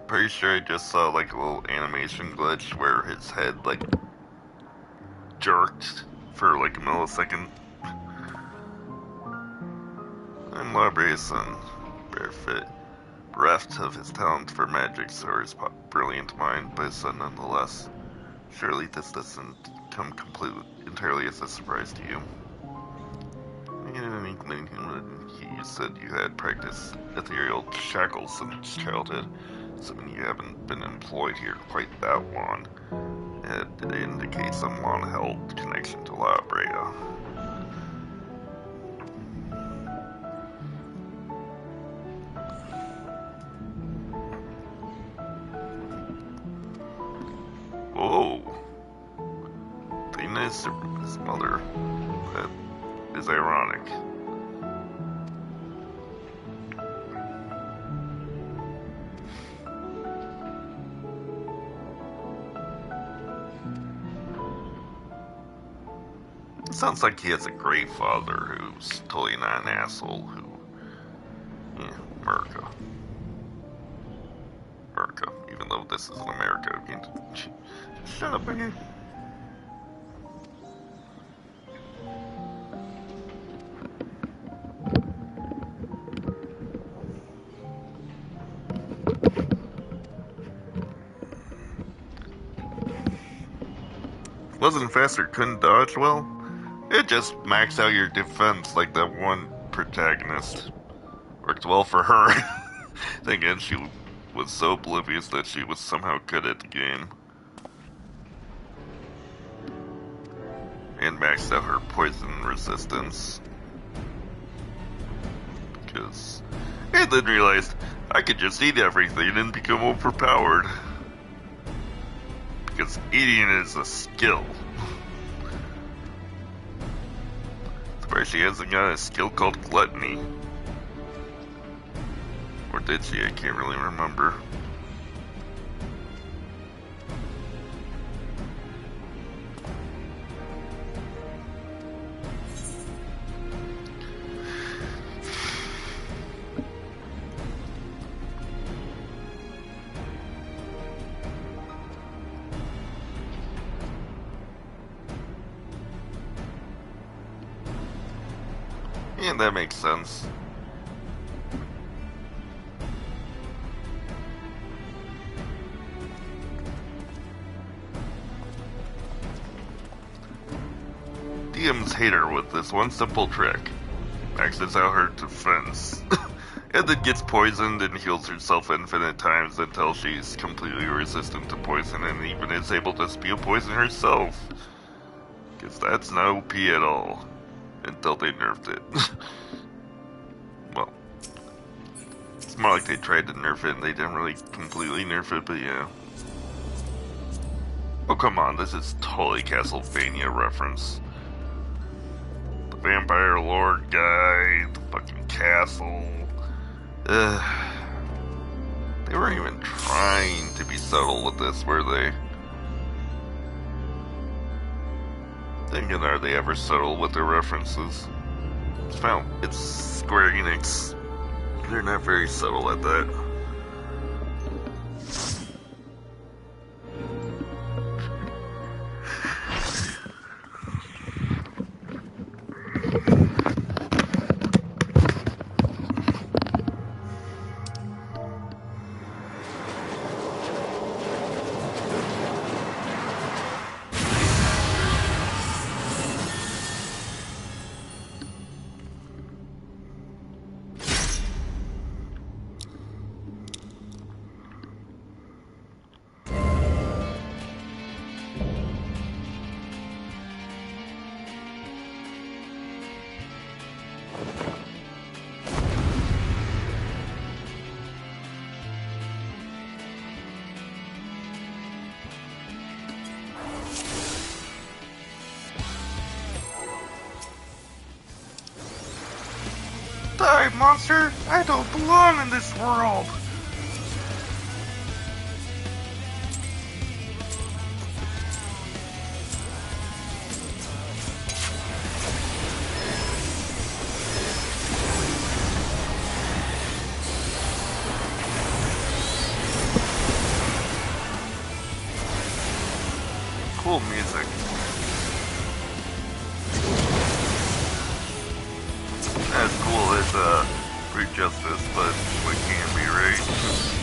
pretty sure I just saw like a little animation glitch where his head like jerked for like a millisecond. I'm Labre's son, barefoot, bereft of his talent for magic or his brilliant mind, but his son nonetheless. Surely this doesn't come completely entirely as a surprise to you. In an inkling, you said you had practiced ethereal shackles since childhood, assuming you haven't been employed here quite that long. It indicates some long-held connection to La Brea. Whoa! Dana is his mother. That is ironic. It sounds like he has a great father who's totally not an asshole who... Yeah, America. America. Even though this isn't America. I mean, shut up, man. Wasn't fast or couldn't dodge well? It just maxed out your defense like that one protagonist. Worked well for her. Thinking she was so oblivious that she was somehow good at the game. And maxed out her poison resistance. And then realized I could just eat everything and become overpowered. Because eating is a skill. Surprised she hasn't got a skill called gluttony. Or did she? I can't really remember. And that makes sense. DMs hate her with this one simple trick. Maxes out her defense. And then gets poisoned and heals herself infinite times until she's completely resistant to poison and even is able to spew poison herself. Because that's not OP at all. Until they nerfed it. Well, it's more like they tried to nerf it and they didn't really completely nerf it, but yeah. Oh, come on, this is totally Castlevania reference. The Vampire Lord guy, the fucking castle. They weren't even trying to be subtle with this, were they? Thinking, are they ever subtle with their references? It's Square Enix. They're not very subtle at that. Die, monster! I don't belong in this world! Cool music. As cool as Brute Justice, but what can be, right?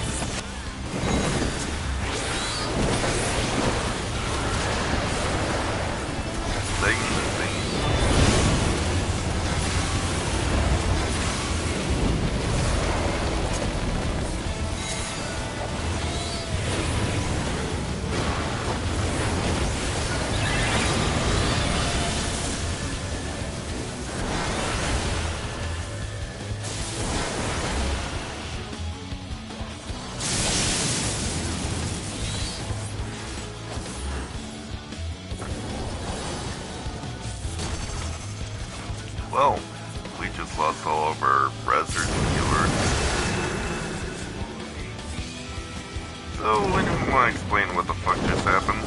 Well, we just lost all of our Brazzers and healers. So, anyone want to explain what the fuck just happened?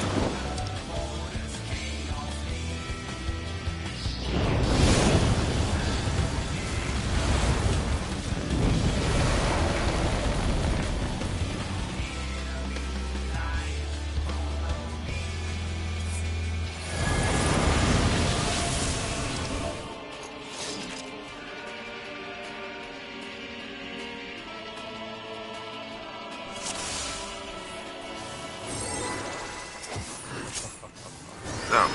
No,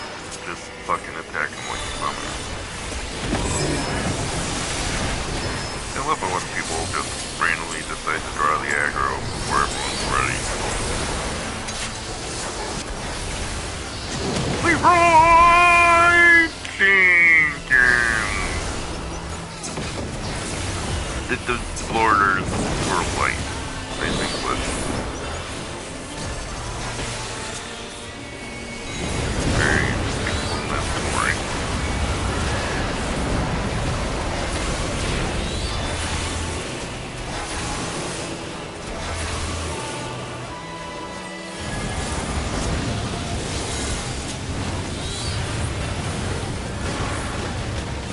just fucking attack him when you summon. I love it when people just randomly decide to draw the aggro before everyone's ready. Leroy Jenkins! The borders were white. Nice English. Very explanatory.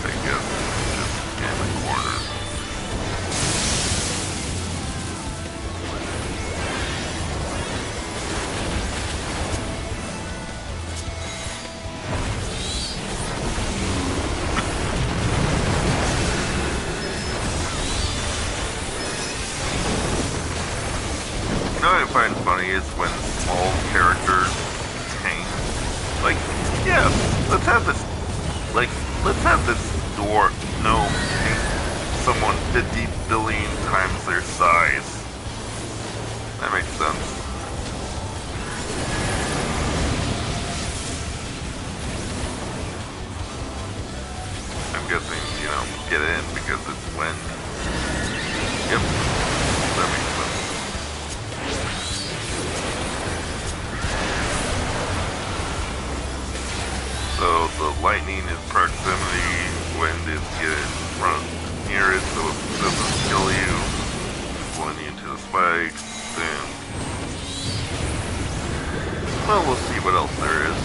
I guess just in the corner. You know what I find funny is when small characters tank. Like, yeah, let's have this dwarf gnome tank someone 50 billion times their size. That makes sense. I'm guessing, get in because it's wind. Yep, that makes sense. So the lightning is proximity, wind is getting run near it so it doesn't kill you, pulling you into the spikes, then... Well, we'll see what else there is.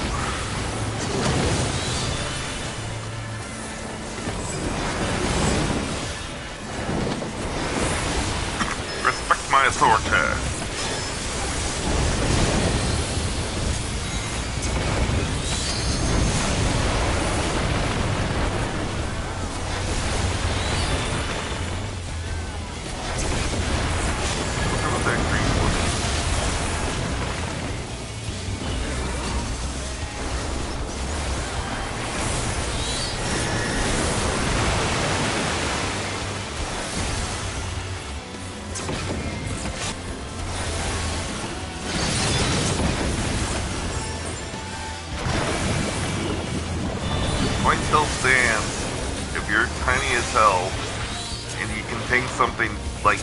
Respect my authority. Point still stands. If you're tiny as hell, and you can tank something like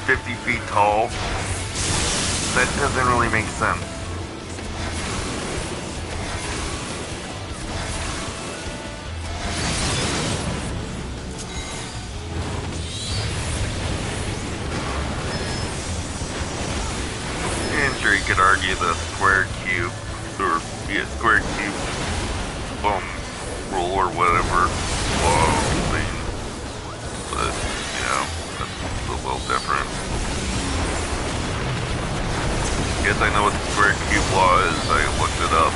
50 feet tall, that doesn't really make sense. And sure, you could argue the square cube, or square cube rule or whatever law thing, but that's a little different. Guess I know what the square cube law is. I looked it up.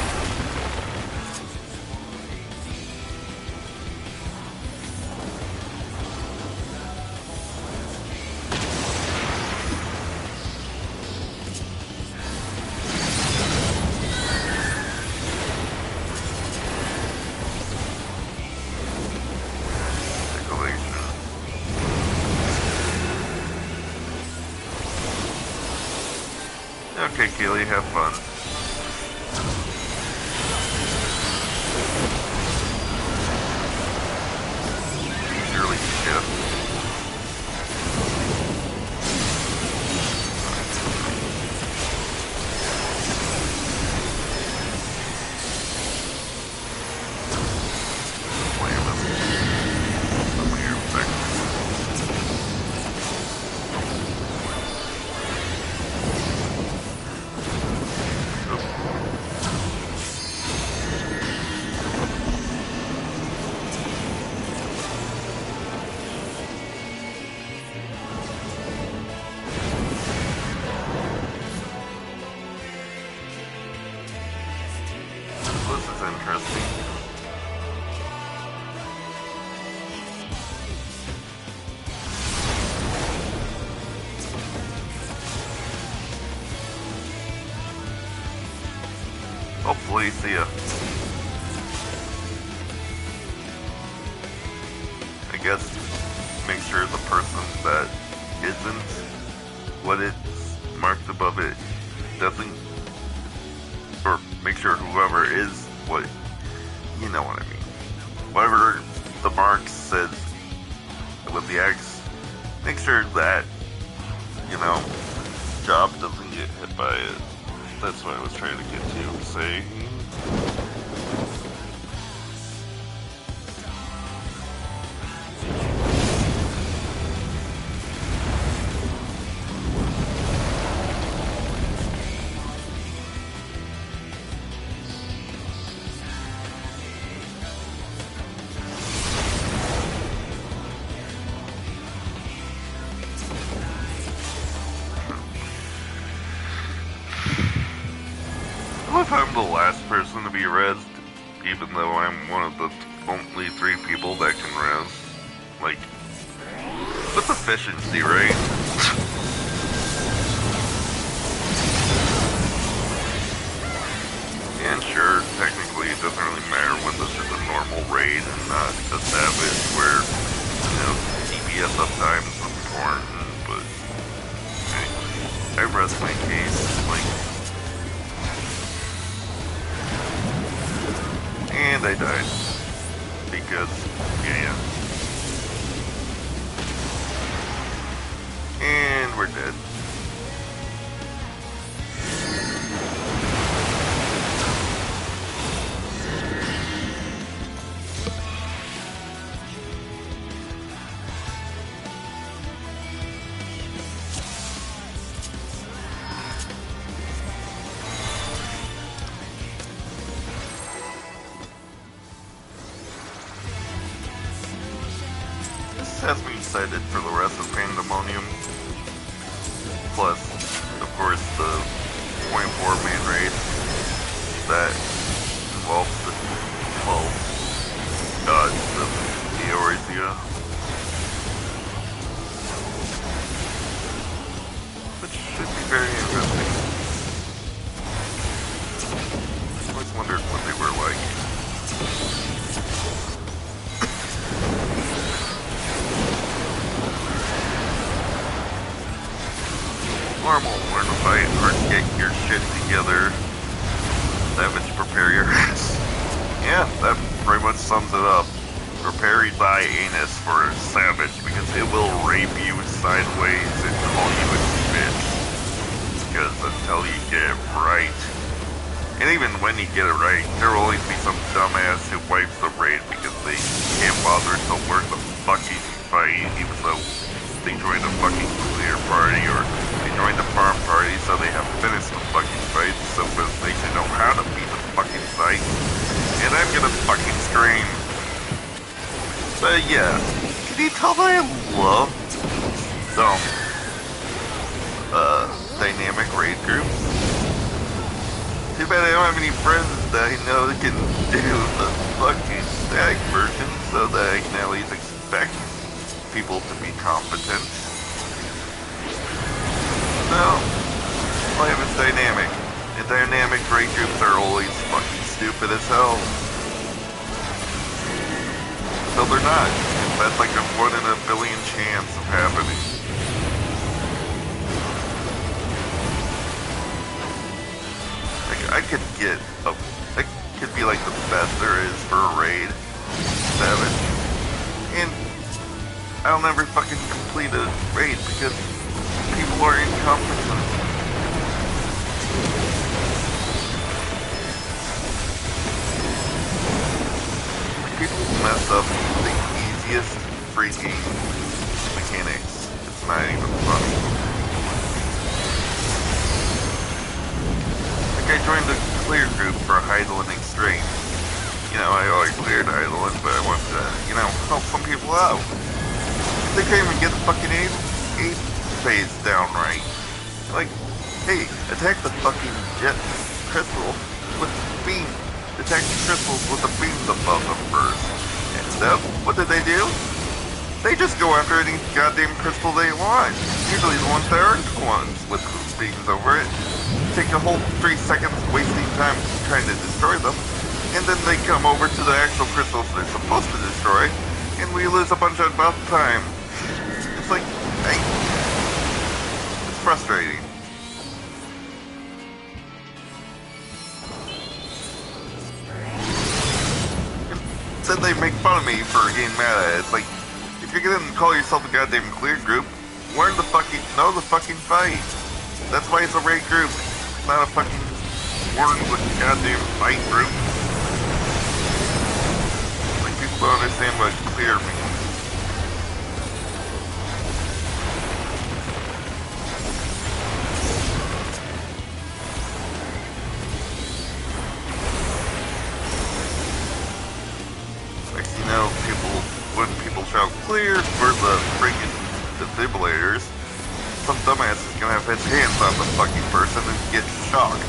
Okay, Keely, have fun. Eagerly shift. Hopefully, see ya. I guess make sure the person that isn't what it's marked above it doesn't, or make sure whoever is what, you know what I mean. Whatever the mark says with the X, make sure that, you know, job doesn't get hit by it. That's what I was trying to get to, say. If I'm the last person to be rezzed, even though I'm one of the only 3 people that can res. Like, what's efficiency, right? And sure, technically it doesn't really matter when this is a normal raid and not a savage where, you know, DPS uptime is important, but I rest my case, like, and I died. Because, yeah. And we're dead. Has me excited for the rest of Pandaemonium. Plus, of course, the point 4 main raid that involves the 12 gods of the Eorzea. Which should be very interesting. I always wondered what they were like. Normal, learn to fight, or get your shit together. Savage, prepare your ass. Yeah, that pretty much sums it up. Prepare thy anus for savage, because it will rape you sideways and call you a bitch. Because until you get it right, and even when you get it right, there will always be some dumbass who wipes the raid because they can't bother to learn the fucking fight, even though they joined a fucking clear party, or they joined a farm party so they have finished the fucking fight, so they should know how to beat the fucking fight. And I'm gonna fucking scream. But yeah, can you tell that I love some dynamic raid groups? Too bad I don't have any friends that I know that can do the fucking static version, so that I can at least expect people to be competent. No, life is dynamic, and dynamic raid groups are always fucking stupid as hell. No, they're not. That's like a 1 in a billion chance of happening. Like, I could get I could be like the best there is for a raid, savage, and I'll never fucking complete a raid because people are incompetent. People mess up the easiest freaking mechanics. It's not even funny. Like, I joined the clear group for Heidelin Extreme. You know, I always cleared Heidelin, but I wanted to, you know, help some people out. They can't even get the fucking 8 phase down right. Like, hey, attack the fucking jet crystal with beam. Attack the crystals with the beams above them first. Instead, what did they do? They just go after any goddamn crystal they want. Usually the ones that aren't the ones with beams over it. take a whole 3 seconds wasting time trying to destroy them, and then they come over to the actual crystals they're supposed to destroy, and we lose a bunch of buff time. It's like, it's frustrating. And then they make fun of me for getting mad at it. It's like, if you're gonna call yourself a goddamn clear group, know the fucking fight. That's why it's a raid group. It's not a fucking learn the goddamn fight group. Like, people don't understand what clear means. Like, you know, when people shout clear for the freaking defibrillators, some dumbass is gonna have his hands on the fucking person and get shocked.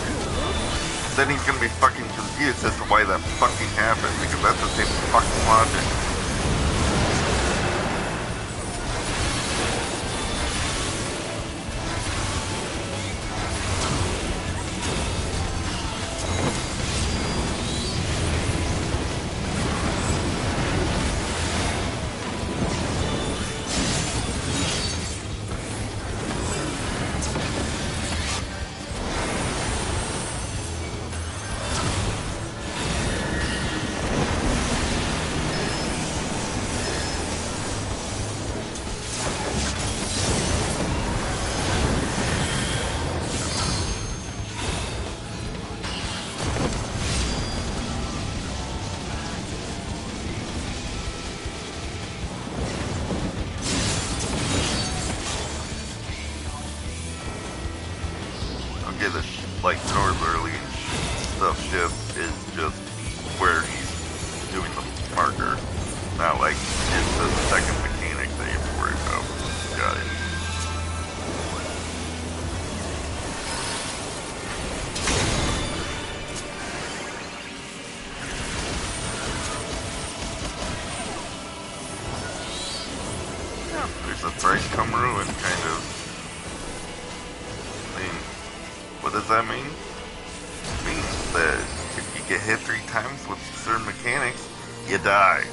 Then he's gonna be fucking confused as to why that fucking happened, because that's the same fucking logic. Okay, the like northerly stuff shift is just where he's doing the marker, not like it's the second mechanic that you have to worry about. Got it. Yeah, there's a thrice come ruin kind of. What does that mean? It means that if you get hit 3 times with certain mechanics, you die.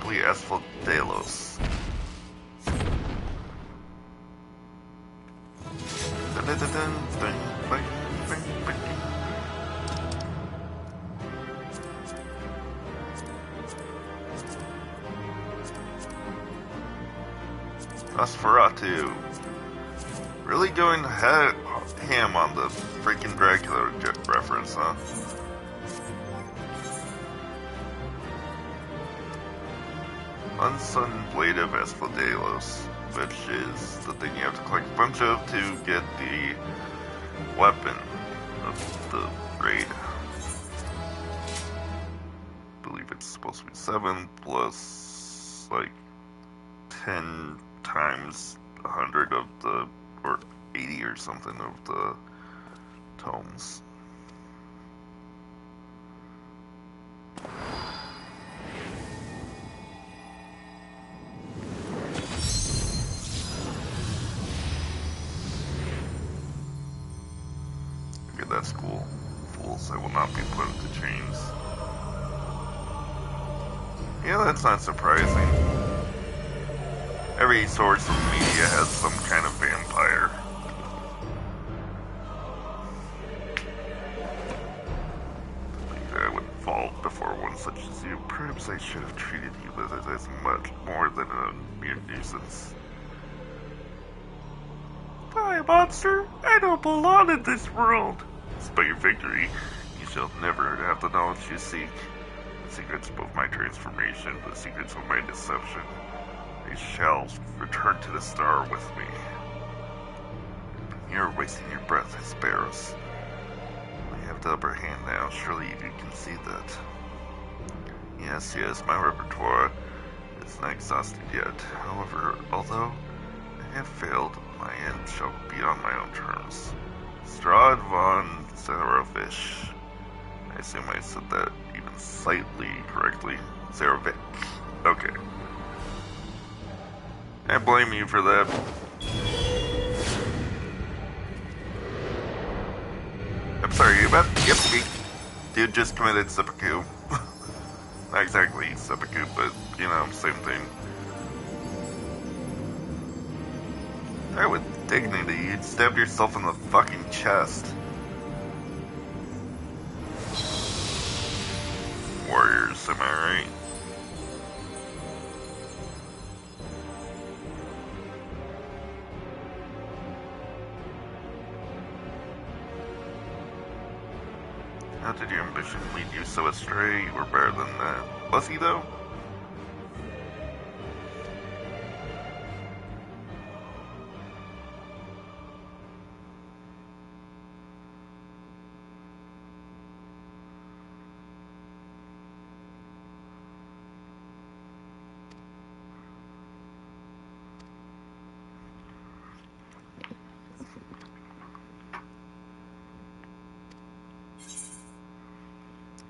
likely Asphodelos. Dun, dun, dun, dun, dun, bang, bang, bang. Nosferatu. Really going ham on the freaking Dracula reference, huh? Unsun Blade of Asphodelos, which is the thing you have to collect a bunch of to get the weapon of the raid. I believe it's supposed to be 7 plus like 10 times 100 of the, or 80 or something of the tomes. Okay, that's cool. Fools, I will not be put into chains. Yeah, that's not surprising. Every source of media has some kind of vampire. I would fall before one such as you. Perhaps I should have treated you as much more than a mere nuisance. Die, monster! I don't belong in this world! Despite your victory, you shall never have the knowledge you seek. The secrets of my transformation, the secrets of my deception. They shall return to the star with me. You're wasting your breath, Hesperos. We have the upper hand now, surely you can see that. Yes, my repertoire is not exhausted yet. However, although I have failed, my end shall be on my own terms. Strahd von Zerafish. I assume I said that even slightly correctly. Zeravich. Okay. I blame you for that. I'm sorry, you about to get me. Dude just committed seppuku. Not exactly seppuku, but, you know, same thing. Die with dignity, you'd stab yourself in the fucking chest. Warriors, am I right? How did your ambition lead you so astray? You were better than that. Was he, though?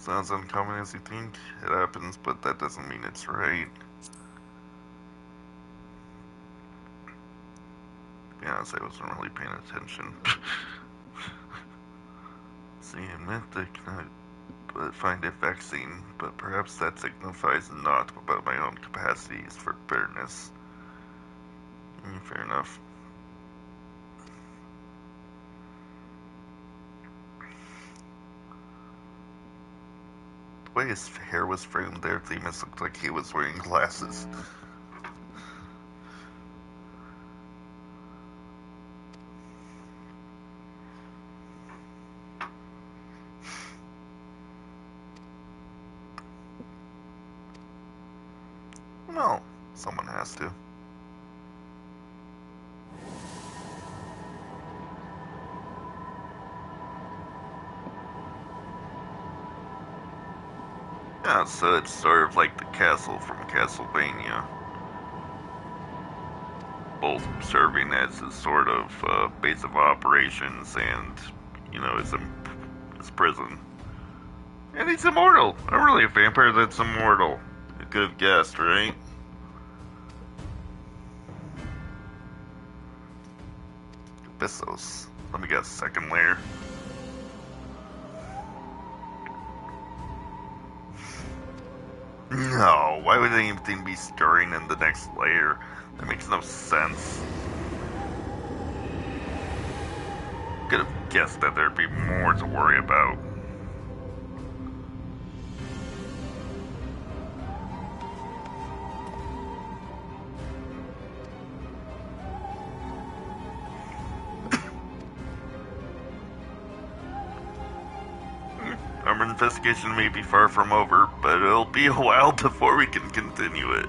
Sounds uncommon as you think. It happens, but that doesn't mean it's right. To be honest, I wasn't really paying attention. See, admit that I find it vexing, but perhaps that signifies naught about my own capacities for bitterness. Fair enough. The way his hair was framed there, it almost looked like he was wearing glasses. No, someone has to. Yeah, so it's sort of like the castle from Castlevania. Both serving as a sort of base of operations and, you know, his prison. And he's immortal! I'm really a vampire that's immortal. You could have guessed, right? Abyssos. Let me guess, second layer. No, why would anything be stirring in the next layer? That makes no sense. Could have guessed that there'd be more to worry about. Our investigation may be far from over, but it'll be a while before we can continue it.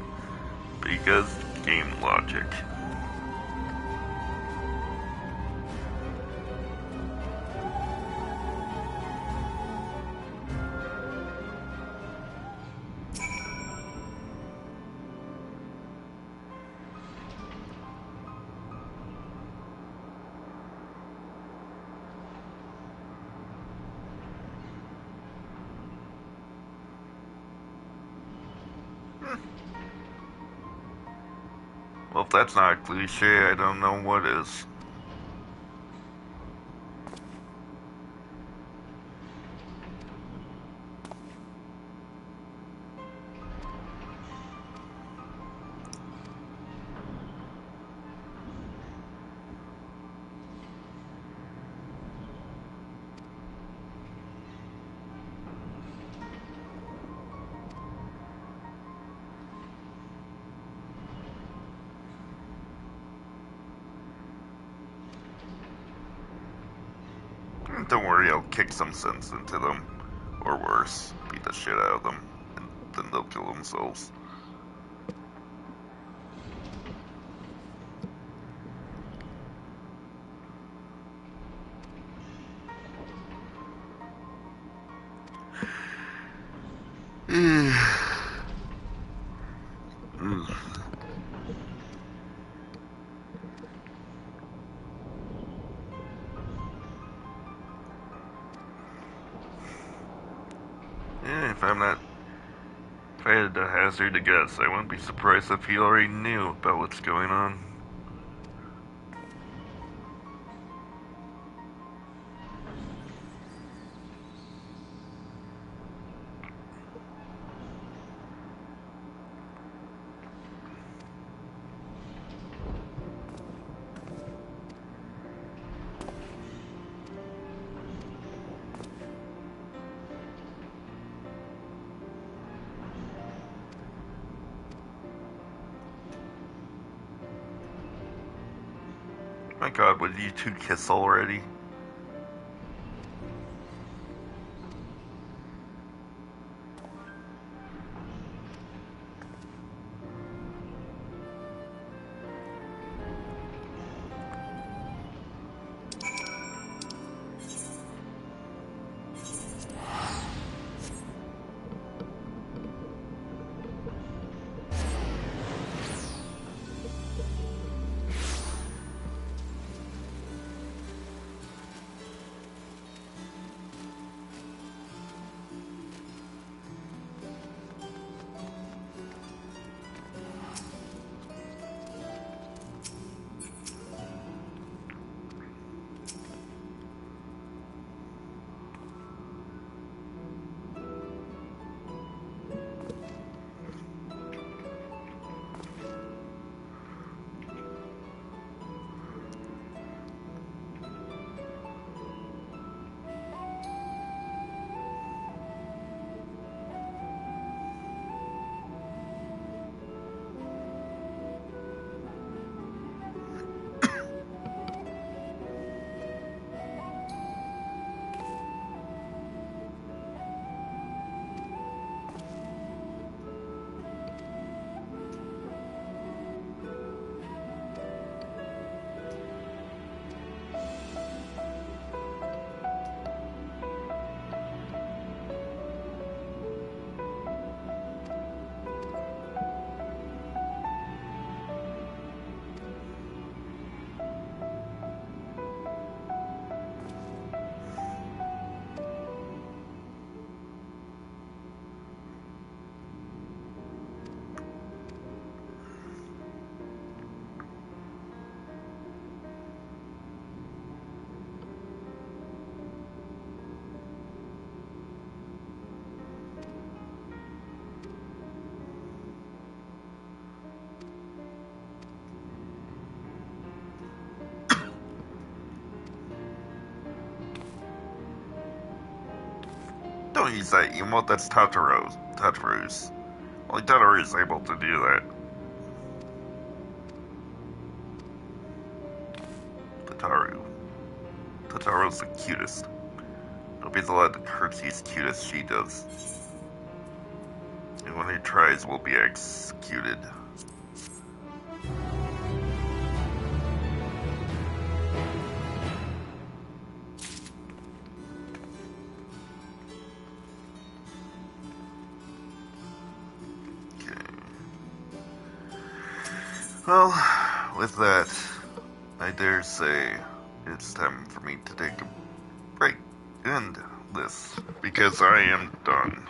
Because game logic. Well, if that's not a cliche, I don't know what is. Don't worry, I'll kick some sense into them. Or worse, beat the shit out of them. And then they'll kill themselves. If I'm not... If I had to hazard a guess, I wouldn't be surprised if he already knew about what's going on. My god, would you two kiss already? don't use that emote, that's Tataru's. Only Tataru is able to do that. Tataru. Tataru's the cutest. Nobody's allowed to curtsy as cute as she does. Anyone who tries will be executed. Well, with that, I dare say it's time for me to take a break and this, because I am done.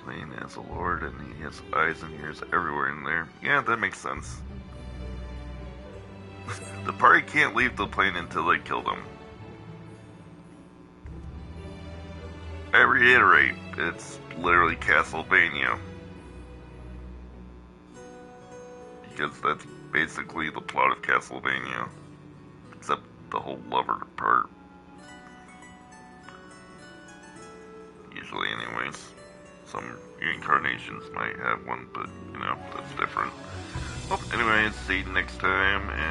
Playing as a lord and he has eyes and ears everywhere in there. Yeah, that makes sense. The party can't leave the plane until they kill them. I reiterate, it's literally Castlevania. Because that's basically the plot of Castlevania. Except the whole lover part. Usually anyways. Some reincarnations might have one, but, you know, that's different. Well, anyways, see you next time, and